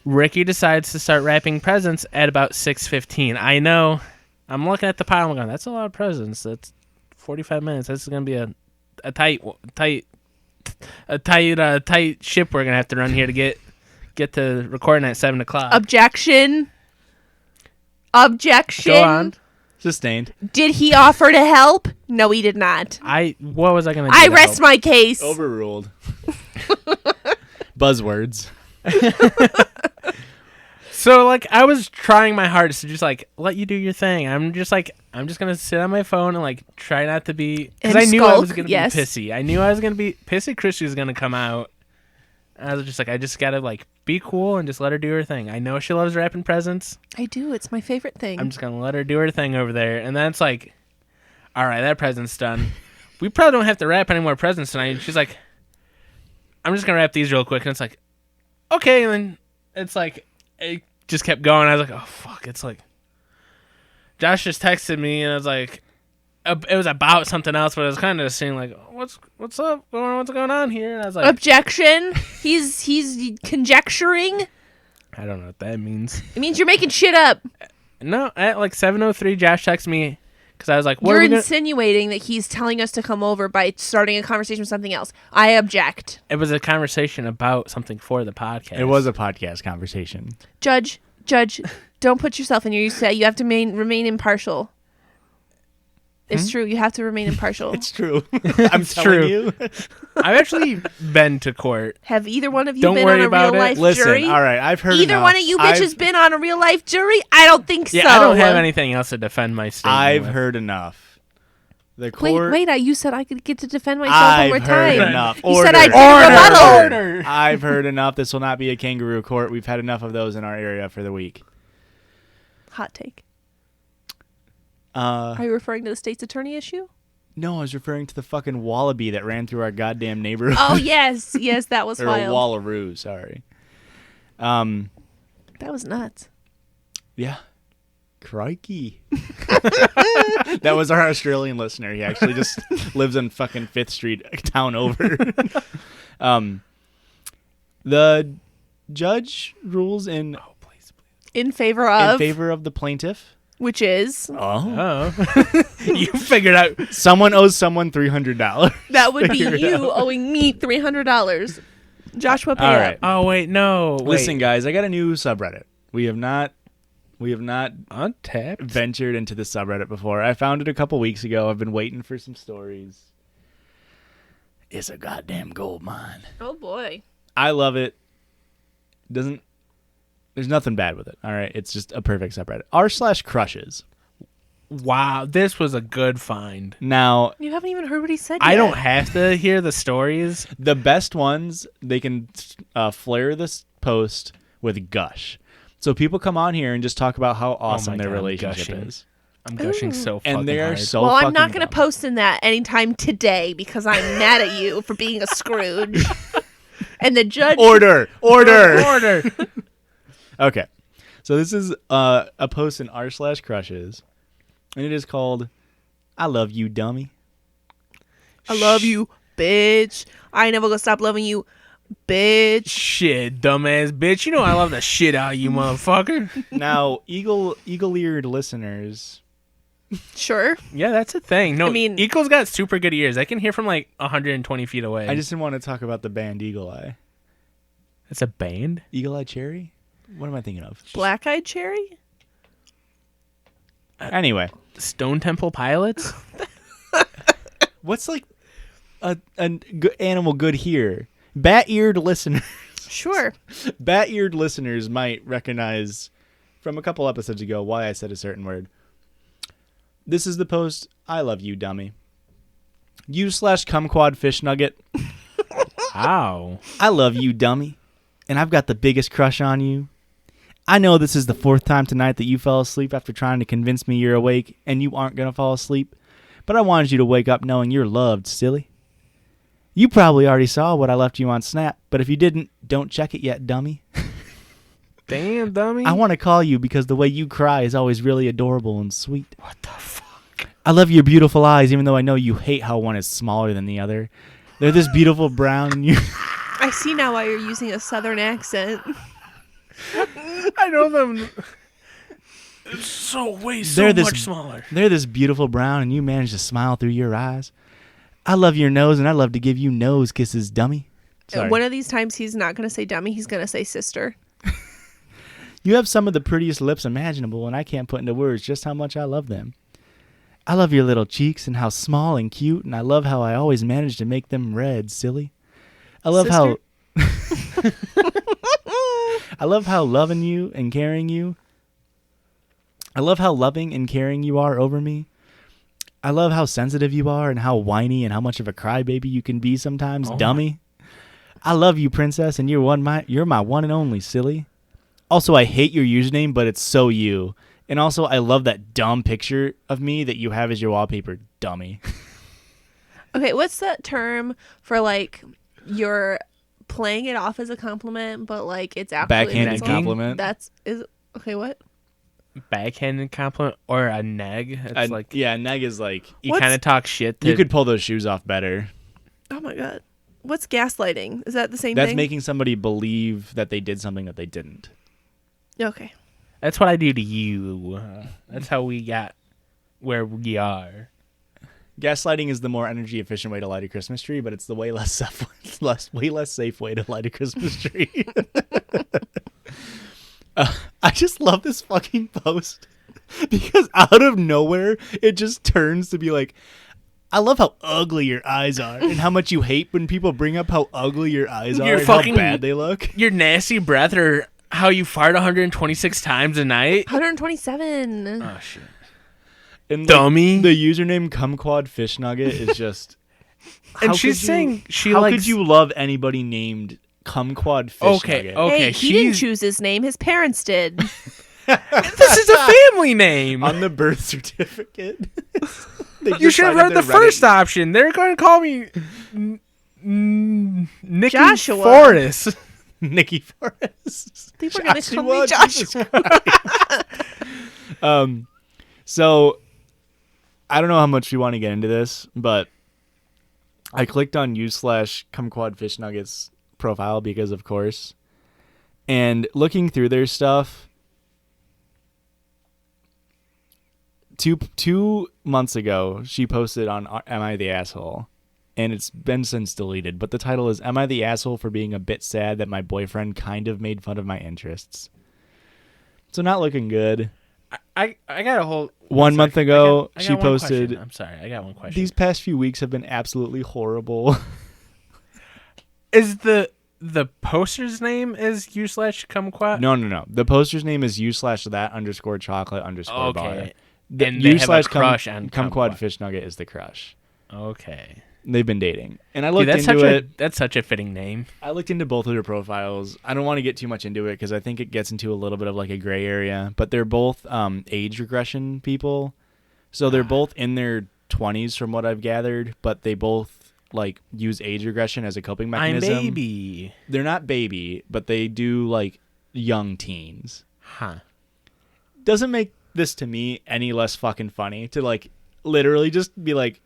Ricky decides to start wrapping presents at about 6:15. I know. I'm looking at the pile. I'm going, that's a lot of presents. That's 45 minutes. This is gonna be a tight ship we're gonna have to run here to get to recording at 7 o'clock. Objection. Go on. Sustained. Did he offer to help? No, he did not. What was I gonna do? I to rest help? my case. Overruled. Buzzwords. So like I was trying my hardest to just like let you do your thing. I'm just gonna sit on my phone and like try not to be because And I knew I was skulk, gonna yes. be pissy. I knew I was gonna be pissy. Christy was gonna come out. And I was just like, I just gotta like be cool and just let her do her thing. I know she loves wrapping presents. I do. It's my favorite thing. I'm just gonna let her do her thing over there. And then it's like, all right, that present's done. We probably don't have to wrap any more presents tonight. And she's like, I'm just gonna wrap these real quick. And it's like, okay. And then it's like, it just kept going. I was like, oh fuck. It's like, Josh just texted me, and I was like, it was about something else, but it was kind of just saying like, what's up? What's going on here? And I was like, Objection. He's conjecturing. I don't know what that means. It means you're making shit up. No, at like 7:03, Josh texted me because I was like, what You're are we gonna? insinuating that he's telling us to come over by starting a conversation with something else. I object. It was a conversation about something for the podcast. It was a podcast conversation. Judge, don't put yourself in here. You say you have to remain impartial. It's true. You have to remain impartial. It's true. I'm It's telling true. you. I've actually been to court. Have either one of you Don't been worry on a about real it. life Listen, jury? all right. I've heard Either enough. one of you bitches been on a real life jury? I don't think Yeah, so. I don't have anything else to defend my statement. I've with. heard enough. The court. Wait, you said I could get to defend myself one more I've heard time. enough. You said I'd Order. get a rebuttal. Order. I've heard enough. This will not be a kangaroo court. We've had enough of those in our area for the week. Hot take. Are you referring to the state's attorney issue? No, I was referring to the fucking wallaby that ran through our goddamn neighborhood. Oh, yes. Yes, that was or wild. a wallaroo, sorry. That was nuts. Yeah. Crikey. That was our Australian listener. He actually just lives on fucking 5th Street, a town over. The judge rules in In favor of, favor of the plaintiff. which is, Oh. Oh, you figured out. Someone owes someone $300. that would be Figure it you owing me $300. Joshua, pay All up. right. Oh wait, no. Wait. Listen, guys, I got a new subreddit. We have not Untapped. ventured into the subreddit before. I found it a couple weeks ago. I've been waiting for some stories. It's a goddamn gold mine. Oh, boy. I love it. There's nothing bad with it. All right. It's just a perfect subreddit. r/crushes. Wow, this was a good find. Now, You haven't even heard what he said I yet. don't have to hear the stories. the best ones, they can flare this post with gush. So people come on here and just talk about how awesome my their God, I'm relationship gushing. is. I'm gushing so fucking And they are hard. so Well, I'm fucking not going to dumb. post in that anytime today because I'm mad at you for being a Scrooge. And the judge. Order! Order. Okay. So this is a post in r/crushes. And it is called, I love you, dummy. I love you, bitch. I ain't never gonna stop loving you, bitch. Shit, dumbass bitch. You know I love the shit out of you, motherfucker. Now, eagle-eared listeners, Sure. Yeah, that's a thing. No, I mean- Eagle's got super good ears. I can hear from like 120 feet away. I just didn't want to talk about the band Eagle Eye. It's a band? Eagle Eye Cherry? What am I thinking of? Black Eyed Cherry? Anyway, Stone Temple Pilots? what's like a animal good here? Bat-eared listeners. Sure. Bat-eared listeners might recognize from a couple episodes ago why I said a certain word. This is the post, I love you, dummy. You/kumquat fish nugget. Ow. I love you, dummy. And I've got the biggest crush on you. I know this is the 4th time tonight that you fell asleep after trying to convince me you're awake and you aren't going to fall asleep. But I wanted you to wake up knowing you're loved, silly. You probably already saw what I left you on Snap, but if you didn't, don't check it yet, dummy. Damn, dummy. I want to call you because the way you cry is always really adorable and sweet. What the fuck? I love your beautiful eyes, even though I know you hate how one is smaller than the other. They're this beautiful brown and you... I see now why you're using a southern accent. I know them. It's so way so They're this- much smaller. They're this beautiful brown and you manage to smile through your eyes. I love your nose and I love to give you nose kisses, dummy. Sorry. One of these times he's not going to say dummy, he's going to say sister. You have some of the prettiest lips imaginable, and I can't put into words just how much I love them. I love your little cheeks and how small and cute, and I love how I always manage to make them red, silly. I love how I love how loving you and caring you. I love how loving and caring you are over me. I love how sensitive you are and how whiny and how much of a crybaby you can be sometimes, dummy. I love you, princess, and you're my one and only, silly. Also, I hate your username, but it's so you. And also, I love that dumb picture of me that you have as your wallpaper, dummy. Okay, what's that term for like you're playing it off as a compliment, but like it's actually Backhanded insult? compliment. That's is okay. What? Backhanded compliment or a neg. It's like yeah, neg is like you What's- kind of talk shit. To, you could pull those shoes off better. Oh my god, what's gaslighting? Is that the same That's thing? making somebody believe that they did something that they didn't. Okay. That's what I do to you. That's how we got where we are. Gaslighting is the more energy efficient way to light a Christmas tree, but it's the way less safe way to light a Christmas tree. I just love this fucking post because out of nowhere it just turns to be like, I love how ugly your eyes are and how much you hate when people bring up how ugly your eyes are Your and fucking- how bad they look. Your nasty breath or how you fart 126 times a night. 127. Oh shit. And like, Dummy. the username Kumquat Fish Nugget is just. And how she's could you- saying she how likes. could you love anybody named Kumquat Fish Okay, Nugget? okay. Hey, he didn't she's- choose his name. His parents did. This is a family name. On the birth certificate. They You should have decided read the to first Reddit- option. They're going to call me Nicky Joshua. Forrest. Nikki Forrest. They were gonna call me Jesus Christ. So I don't know how much we want to get into this, but I clicked on u/Kumquat Fish Nuggets profile because of course. And looking through their stuff, 2 months ago, she posted on Am I the Asshole? And it's been since deleted. But the title is, Am I the Asshole for being a bit sad that my boyfriend kind of made fun of my interests? So not looking good. I got a whole... 1 month ago, I got she one posted, question. I'm sorry, I got one question. These past few weeks have been absolutely horrible. Is the poster's name is u/kumquat? No. The poster's name is u/that_chocolate_bar. Okay. And they have a U/cum crush on Kumquat Fish Nugget is the crush. Okay. They've been dating, and I Dude, looked that's into it. That's such a fitting name. I looked into both of their profiles. I don't want to get too much into it because I think it gets into a little bit of like a gray area. But they're both age regression people, so they're both in their 20s from what I've gathered. But they both like use age regression as a coping mechanism. I'm baby. They're not baby, but they do like young teens. Huh. Doesn't make this to me any less fucking funny to like literally just be like,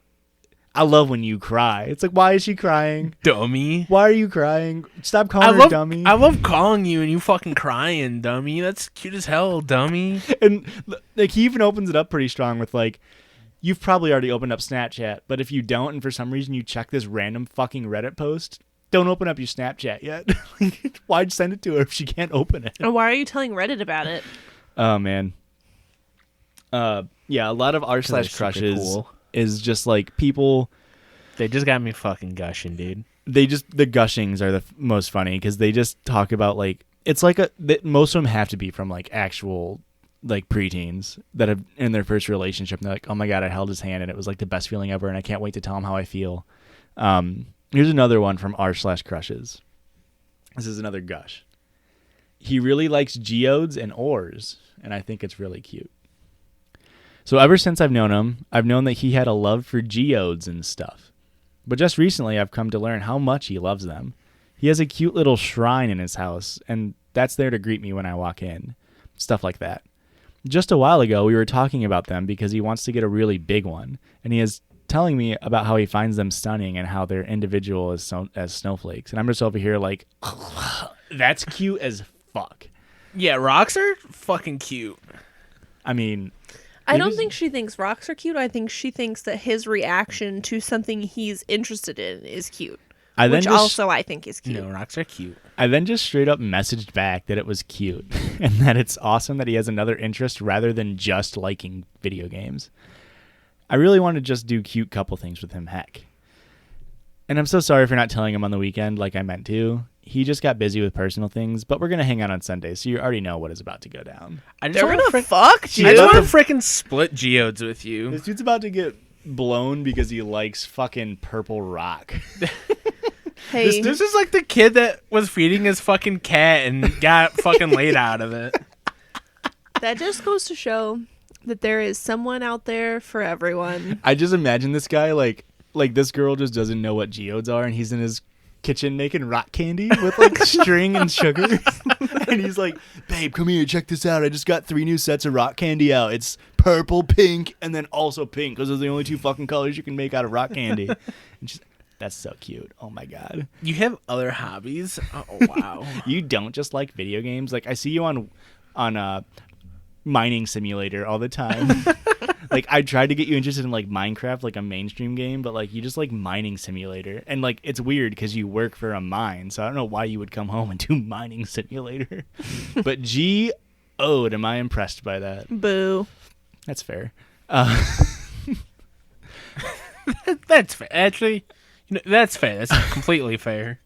I love when you cry. It's like, why is she crying? Dummy. Why are you crying? Stop calling her dummy. I love calling you and you fucking crying, dummy. That's cute as hell, dummy. And like he even opens it up pretty strong with like, you've probably already opened up Snapchat, but if you don't and for some reason you check this random fucking Reddit post, don't open up your Snapchat yet. Why'd send it to her if she can't open it? And why are you telling Reddit about it? Oh man. Yeah, a lot of r/crushes cool. is just like people. They just got me fucking gushing, dude. The gushings are the most funny because they just talk about like it's like most of them have to be from like actual like preteens that have in their first relationship. And they're like, oh my god, I held his hand and it was like the best feeling ever, and I can't wait to tell him how I feel. Here's another one from r/crushes. This is another gush. He really likes geodes and ores, and I think it's really cute. So ever since I've known him, I've known that he had a love for geodes and stuff. But just recently, I've come to learn how much he loves them. He has a cute little shrine in his house, and that's there to greet me when I walk in. Stuff like that. Just a while ago, we were talking about them because he wants to get a really big one, and he is telling me about how he finds them stunning and how they're individual as snowflakes. And I'm just over here like, that's cute as fuck. Yeah, rocks are fucking cute. I mean... I don't think she thinks rocks are cute. I think she thinks that his reaction to something he's interested in is cute. Which also I think is cute. No, rocks are cute. I then just straight up messaged back that it was cute and that it's awesome that he has another interest rather than just liking video games. I really want to just do cute couple things with him, heck. And I'm so sorry for not telling him on the weekend like I meant to. He just got busy with personal things, but we're going to hang out on Sunday, so you already know what is about to go down. They're gonna fuck, dude. I just want to freaking split geodes with you. This dude's about to get blown because he likes fucking purple rock. Hey, This is like the kid that was feeding his fucking cat and got fucking laid out of it. that just goes to show that there is someone out there for everyone. I just imagine this guy like this girl just doesn't know what geodes are, and he's in his kitchen making rock candy with like string and sugar. And he's like, babe, come here, check this out. I just got 3 new sets of rock candy out. It's purple, pink, and then also pink because those are the only 2 fucking colors you can make out of rock candy. And she's that's so cute. Oh my god. You have other hobbies? Oh, wow. You don't just like video games? Like I see you on mining simulator all the time. Like I tried to get you interested in like Minecraft, like a mainstream game, but like you just like mining simulator, and like it's weird because you work for a mine, so I don't know why you would come home and do mining simulator. But am I impressed by that? Boo. That's fair. That's fair. Actually, that's fair. That's completely fair.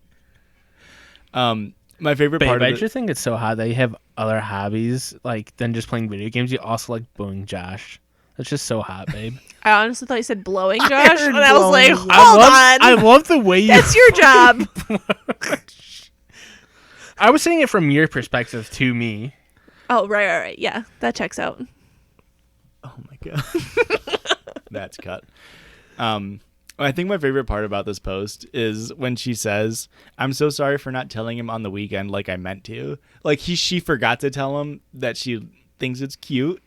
My favorite Babe, part I of it. just think it's so hot that you have other hobbies like than just playing video games. You also like booing Josh. That's just so hot, babe. I honestly thought you said blowing Josh, and I was blowing like, as hold well. on. I love the way you. That's your job. I was saying it from your perspective to me. Oh, right. Yeah, that checks out. Oh my god. That's cut. I think my favorite part about this post is when she says, I'm so sorry for not telling him on the weekend like I meant to. Like she forgot to tell him that she thinks it's cute.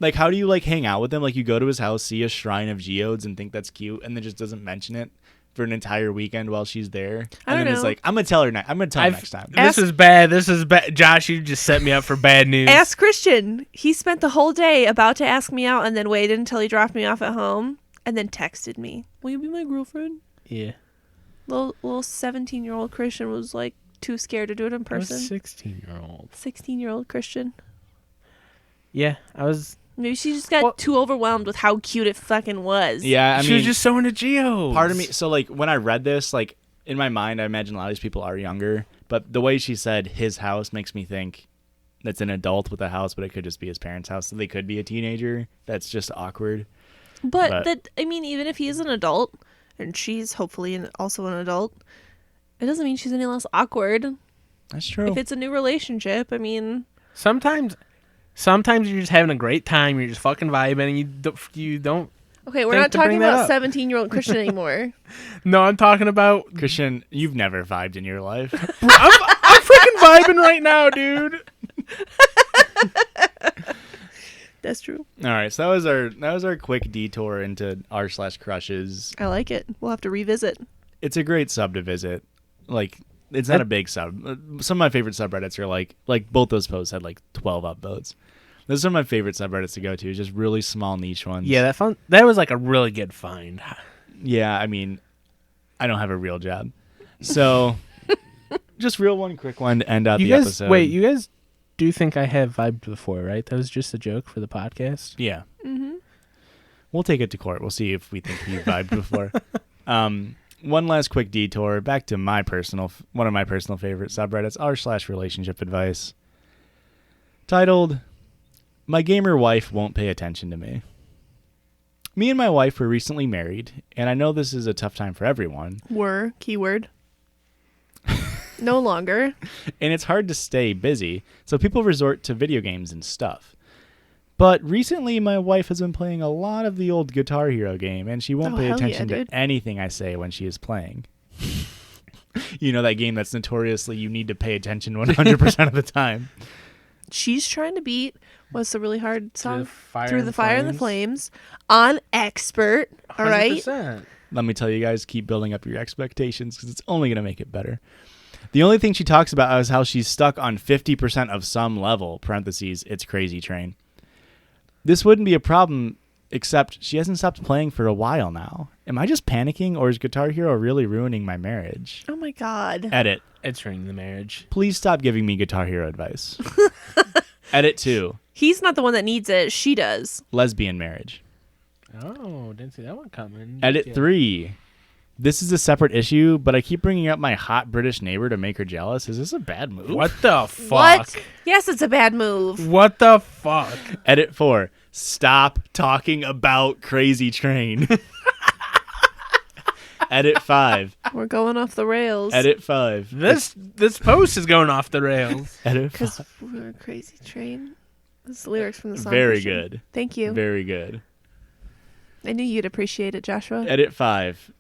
Like how do you like hang out with him? Like you go to his house, see a shrine of geodes and think that's cute, and then just doesn't mention it for an entire weekend while she's there. I don't and then it's know. like, I'm gonna tell her next time. This is bad. This is bad. Josh, you just set me up for bad news. Ask Christian. He spent the whole day about to ask me out and then waited until he dropped me off at home and then texted me, will you be my girlfriend? Yeah. Little 17-year-old Christian was like too scared to do it in I was person. 16-year-old. 16-year-old Christian. Yeah, I was. Maybe she just got too overwhelmed with how cute it fucking was. Yeah, I She mean, was just so into geodes. part of me. So like when I read this, like in my mind, I imagine a lot of these people are younger. But the way she said his house makes me think that's an adult with a house, but it could just be his parents' house. So they could be a teenager. That's just awkward. But even if he is an adult and she's hopefully also an adult, it doesn't mean she's any less awkward. That's true. If it's a new relationship, I mean, Sometimes you're just having a great time. You're just fucking vibing, and you don't. okay, we're Think not to talking bring that about up. 17-year-old Christian anymore. No, I'm talking about. Christian, you've never vibed in your life. I'm freaking vibing right now, dude. That's true. All right, so that was our quick detour into r/crushes. I like it. We'll have to revisit. It's a great sub to visit. Like, it's not a big sub. Some of my favorite subreddits are like both those posts had like 12 upvotes. Those are some of my favorite subreddits to go to. Just really small niche ones. Yeah, that was like a really good find. Yeah, I mean, I don't have a real job, so just one quick one to end out the episode. Wait, you guys do think I have vibed before, right? That was just a joke for the podcast. Yeah. Mm-hmm. We'll take it to court. We'll see if we think he vibed before. One last quick detour back to one of my personal favorite subreddits, r/relationship advice, titled, "My gamer wife won't pay attention to me." Me and my wife were recently married, and I know this is a tough time for everyone. Were, keyword. No longer. And it's hard to stay busy, so people resort to video games and stuff. But recently, my wife has been playing a lot of the old Guitar Hero game, and she won't pay hell attention yeah, to dude. anything I say when she is playing. You know, that game that's notoriously you need to pay attention 100% of the time. She's trying to beat what's the really hard song? Through the Fire and the Flames on Expert. All right. 100%. Let me tell you guys, keep building up your expectations because it's only going to make it better. The only thing she talks about is how she's stuck on 50% of some level, parentheses, it's crazy train. This wouldn't be a problem, except she hasn't stopped playing for a while now. Am I just panicking, or is Guitar Hero really ruining my marriage? Oh my God. Edit. It's ruining the marriage. Please stop giving me Guitar Hero advice. Edit 2. He's not the one that needs it. She does. Lesbian marriage. Oh, didn't see that one coming. Edit 3. This is a separate issue, but I keep bringing up my hot British neighbor to make her jealous. Is this a bad move? What the fuck? What? Yes, it's a bad move. What the fuck? Edit 4. Stop talking about Crazy Train. Edit 5. We're going off the rails. Edit 5. This post is going off the rails. Edit Because 5. we're a crazy train. That's the lyrics from the song. Very Christian. good. Thank you. Very good. I knew you'd appreciate it, Joshua. Edit 5.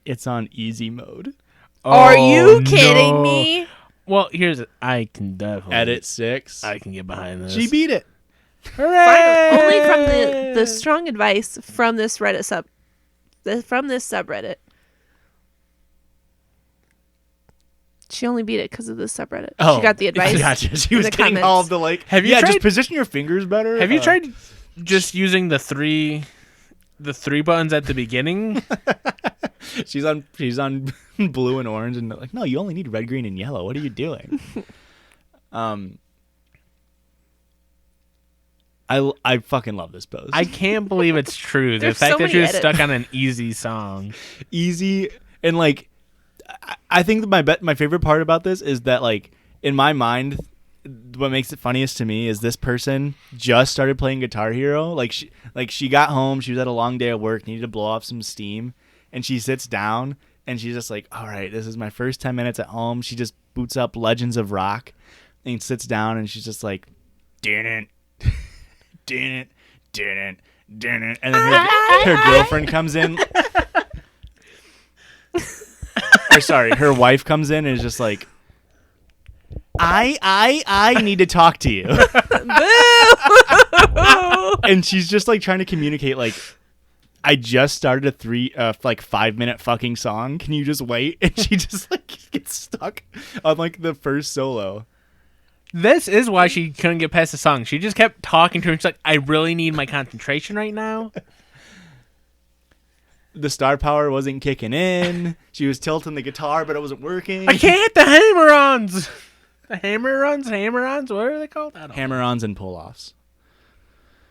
It's on easy mode. Are you Oh, kidding no. me? Well, I can definitely Edit 6. I can get behind this. She beat it. Hooray! Only from the strong advice from this Reddit from this subreddit. She only beat it because of this subreddit. She got the advice. Gotcha. She in was the getting comments. all of the like. Have you just tried- position your fingers better. Have you tried just using the three buttons at the beginning? She's on blue and orange, and they're like, no, you only need red, green, and yellow. What are you doing? I fucking love this post. I can't believe it's true. The There's fact so that many she was edits. stuck on an easy song. Easy and like, I think that my favorite part about this is that like in my mind, what makes it funniest to me is this person just started playing Guitar Hero. Like she got home, she was at a long day of work, needed to blow off some steam, and she sits down and she's just like, all right, this is my first 10 minutes at home. She just boots up Legends of Rock and sits down and she's just like, didn't, and then her girlfriend comes in. Or sorry, her wife comes in and is just like, I need to talk to you. And she's just like trying to communicate like, I just started a 5-minute fucking song. Can you just wait? And she just like gets stuck on like the first solo. This is why she couldn't get past the song. She just kept talking to her. She's like, I really need my concentration right now. The star power wasn't kicking in. She was tilting the guitar, but it wasn't working. I can't hit the hammer-ons. The hammer-ons, what are they called? I don't know. Hammer-ons and pull-offs.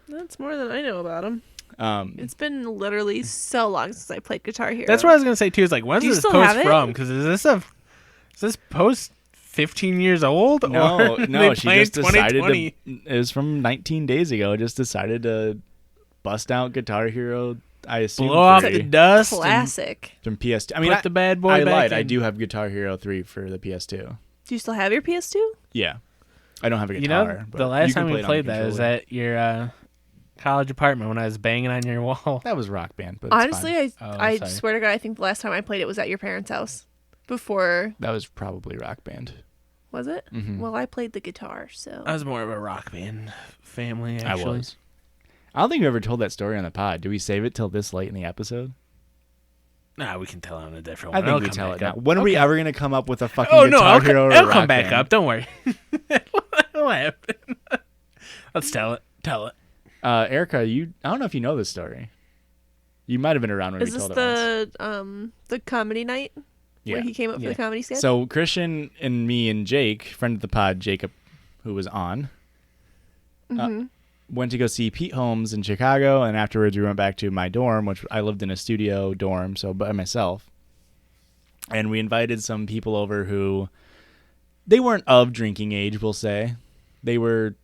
That's more than I know about him. Um, It's been literally so long since I played Guitar Hero. That's what I was gonna say too. Is like, when's Do you this still post have it? from? Because is this post 15 years old? No, or no, they she playing just decided 2020? it was from 19 days ago. Just decided to bust out Guitar Hero. I assume Blow off 3 the dust. and Classic. from PS2. I Put mean, the bad boy I back lied. I in. do have Guitar Hero 3 for the PS2. Do you still have your PS2? Yeah, I don't have a You guitar. know, but the you last can time we play it on the played that was controller. at your college apartment when I was banging on your wall. That was Rock Band, but it's Honestly, fine. I sorry. swear to God, I think the last time I played it was at your parents' house. Before, That was probably Rock Band. was it? Mhm. Well, I played the guitar, so. I was more of a rock band family, I actually. was. I don't think we ever told that story on the pod. Do we save it till this late in the episode? Nah, we can tell it on a different I one. think It'll we come tell back it now. up. When are we ever going to come up with a fucking Oh, no, Guitar Hero or it'll Rock come back Band? up. Don't worry. It'll happen. Let's tell it. Tell it. Erica, I don't know if you know this story. You might have been around when Is we this told it once. the comedy night where he came up Yeah. for the comedy sketch? So Christian and me and Jake, friend of the pod, Jacob, who was on, went to go see Pete Holmes in Chicago, and afterwards we went back to my dorm, which I lived in a studio dorm, so by myself. And we invited some people over who, they weren't of drinking age, we'll say. They were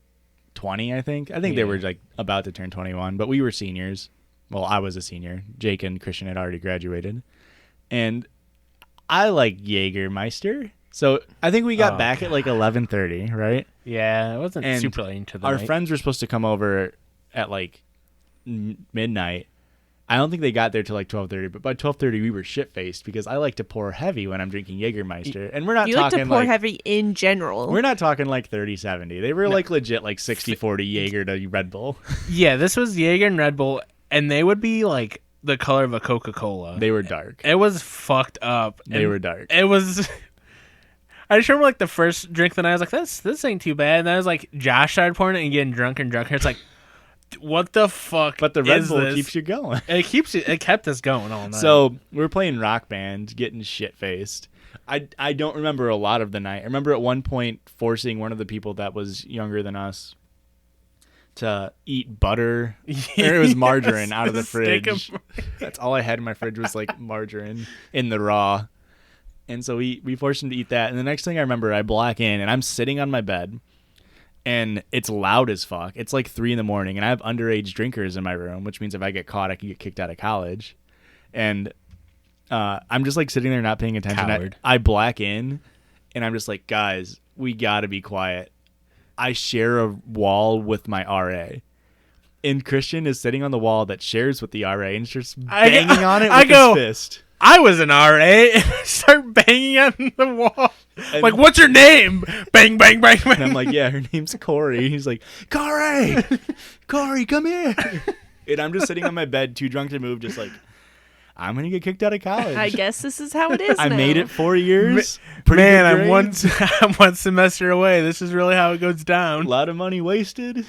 20, I think. I think they Yeah. were like about to turn 21, but we were seniors. Well, I was a senior. Jake and Christian had already graduated. And I like Jägermeister. So I think we got Oh, back at like 11:30, right? Yeah, it wasn't And super late into the Our night. friends were supposed to come over at like midnight. I don't think they got there till like 12:30, but by 12:30 we were shit-faced because I like to pour heavy when I'm drinking Jägermeister. And we're not you like talking to pour like heavy in general. we're not talking like 30-70. They were like legit like 60-40 Jaeger to Red Bull. Yeah, this was Jaeger and Red Bull, and they would be like the color of a Coca-Cola. They were dark. It was fucked up. They and were dark. It was. I just remember like the first drink that I was like, this ain't too bad. And then I was like, Josh started pouring it and getting drunker and drunker. It's like, what the fuck? But the Red is Bull this? keeps you going. It kept us going all night. So we're playing Rock Band, getting shit-faced. I don't remember a lot of the night. I remember at one point forcing one of the people that was younger than us to eat butter. Or it was margarine out of the A stick of fridge. That's all I had in my fridge was like margarine in the raw. And so we forced him to eat that. And the next thing I remember, I black in and I'm sitting on my bed and it's loud as fuck. It's like 3 a.m. and I have underage drinkers in my room, which means if I get caught, I can get kicked out of college. And I'm just like sitting there not paying attention. Coward. I black in and I'm just like, guys, we gotta be quiet. I share a wall with my RA. And Christian is sitting on the wall that shares with the RA and just banging on it with his fist. I was an RA and I start banging on the wall. And- Like, what's her name? Bang, bang, bang, bang. And I'm like, yeah, her name's Corey. He's like, Corey, come here. And I'm just sitting on my bed, too drunk to move, just like, I'm going to get kicked out of college. I guess this is how it is I now. made it 4 years. Pretty Man, good I'm grades. I'm one semester away. This is really how it goes A down. lot of money wasted.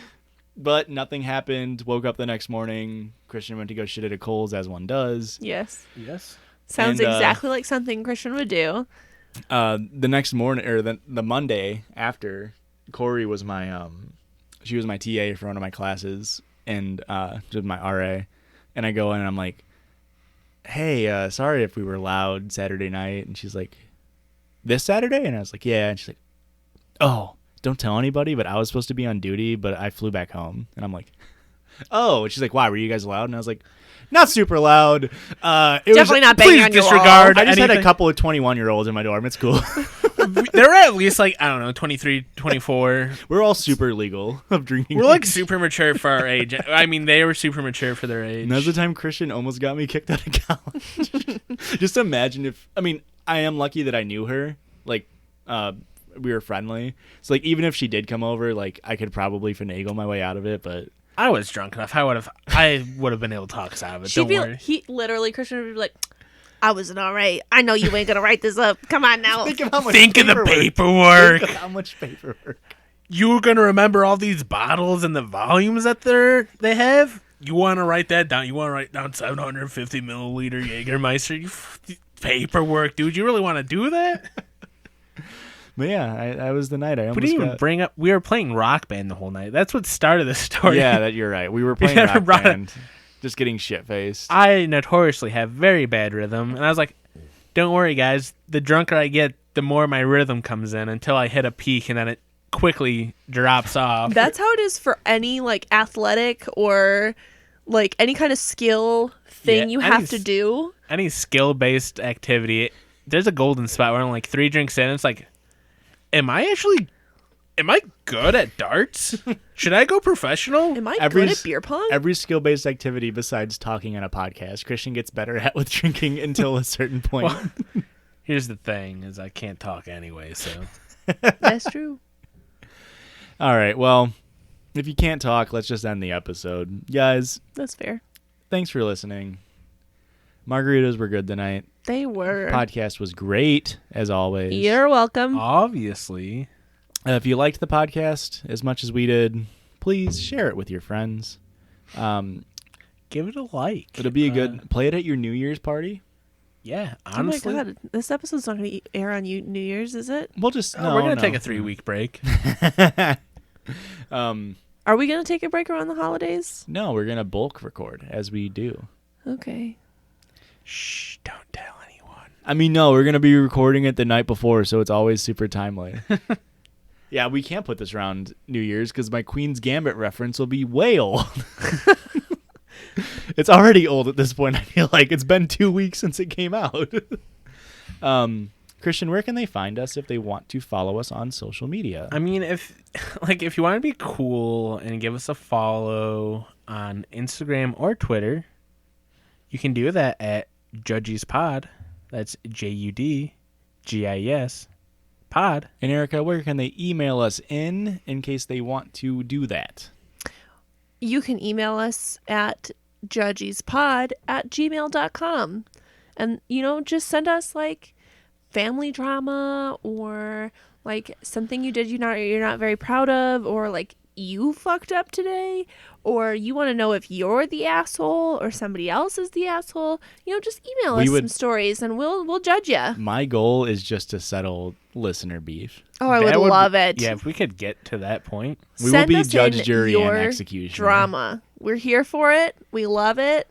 But nothing happened. Woke up the next morning. Christian went to go shit at a Kohl's, as one does. Yes. Yes. Sounds And, exactly like something Christian would do. The next morning, or the Monday after, Corey was my she was my TA for one of my classes, and just my RA, and I go in and I'm like, hey, sorry if we were loud Saturday night, and she's like, this Saturday, and I was like, yeah, and she's like, oh, don't tell anybody, but I was supposed to be on duty, but I flew back home, and I'm like, oh, and she's like, why, were you guys loud? And I was like, not super loud. It Definitely not banging please on your disregard- wall. I just had a anything. couple of 21-year-olds in my dorm. It's cool. There were at least like, I don't know, 23, 24. We're all super legal of drinking. We're like super mature for our age. I mean, they were super mature for their age. And that's the time Christian almost got me kicked out of college. Just imagine if, I mean, I am lucky that I knew her. Like, we were friendly. So, like, even if she did come over, like, I could probably finagle my way out of it, but. I was drunk enough. I would have been able to talk us out of it. She'd Don't be, worry. he literally, Christian would be like, I was an RA. I know you ain't gonna write this up. Come on now. Think of how much Think of the paperwork. Think of how much paperwork. You were gonna remember all these bottles and the volumes that they have. You want to write that down? You want to write down 750 milliliter Jägermeister? Paperwork, dude. You really want to do that? But yeah, I was the night. I We almost didn't even got. bring up. We were playing Rock Band the whole night. That's what started the story. Yeah, that you're right. We were playing never Rock brought it- Band. Just getting shit faced. I notoriously have very bad rhythm, and I was like, don't worry, guys. The drunker I get, the more my rhythm comes in until I hit a peak, and then it quickly drops off. That's how it is for any like athletic or like any kind of skill thing Yeah, you any have to do. Any skill-based activity, there's a golden spot where I'm like 3 drinks in, it's like, am I good at darts? Should I go professional? Am I Every good s- at beer pong? Every skill-based activity besides talking on a podcast, Christian gets better at with drinking until a certain point. Well, here's the thing, is I can't talk anyway, so. That's true. All right, well, if you can't talk, let's just end the episode. Guys, That's fair. thanks for listening. Margaritas were good tonight. They were. Podcast was great, as always. You're welcome. Obviously. If you liked the podcast as much as we did, please share it with your friends. Give it a like. It'll be a good... Play it at your New Year's party. Yeah, honestly. Oh my god, this episode's not going to air on New Year's, is it? We'll just... We're going to take a 3-week break. Are we going to take a break around the holidays? No, we're going to bulk record, as we do. Okay. Shh, don't tell anyone. I mean, no, we're going to be recording it the night before, so it's always super timely. Yeah, we can't put this around New Year's because my Queen's Gambit reference will be way old. It's already old at this point, I feel like. It's been 2 weeks since it came out. Christian, where can they find us if they want to follow us on social media? I mean, if you want to be cool and give us a follow on Instagram or Twitter, you can do that at Judgies Pod. That's JUDGIES Pod. And Erica, where can they email us in case they want to do that? You can email us at judgiespod@gmail.com. And, just send us, like, family drama or, like, something you did you're not very proud of, or, like, you fucked up today, or you want to know if you're the asshole or somebody else is the asshole. Just email us some stories and we'll judge you. My goal is just to settle listener beef. Oh, I That would love it. Yeah, if we could get to that point. We Send will be us judge, in jury, your and executioner. drama. We're here for it. We love it.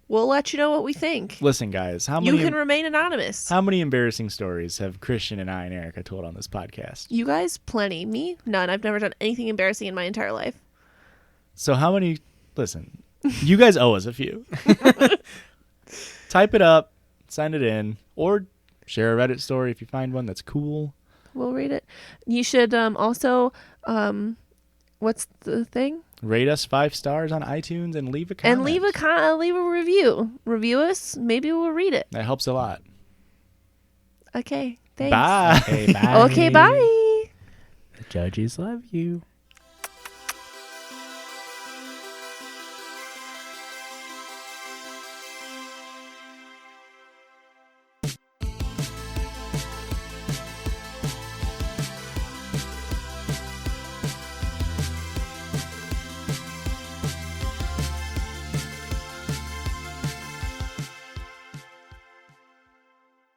We'll let you know what we think. Listen, guys, how You many can remain anonymous. how many embarrassing stories have Christian and I and Erica told on this podcast? You guys, plenty. Me, none. I've never done anything embarrassing in my entire life. So how many? Listen, you guys owe us a few. Type it up, send it in, or share a Reddit story if you find one that's cool. We'll read it. You should also, what's the thing? Rate us 5 stars on iTunes and leave a comment. And leave a review. Review us. Maybe we'll read it. That helps a lot. Okay. Thanks. Bye. Okay, bye. Okay. Bye. The Judgies love you.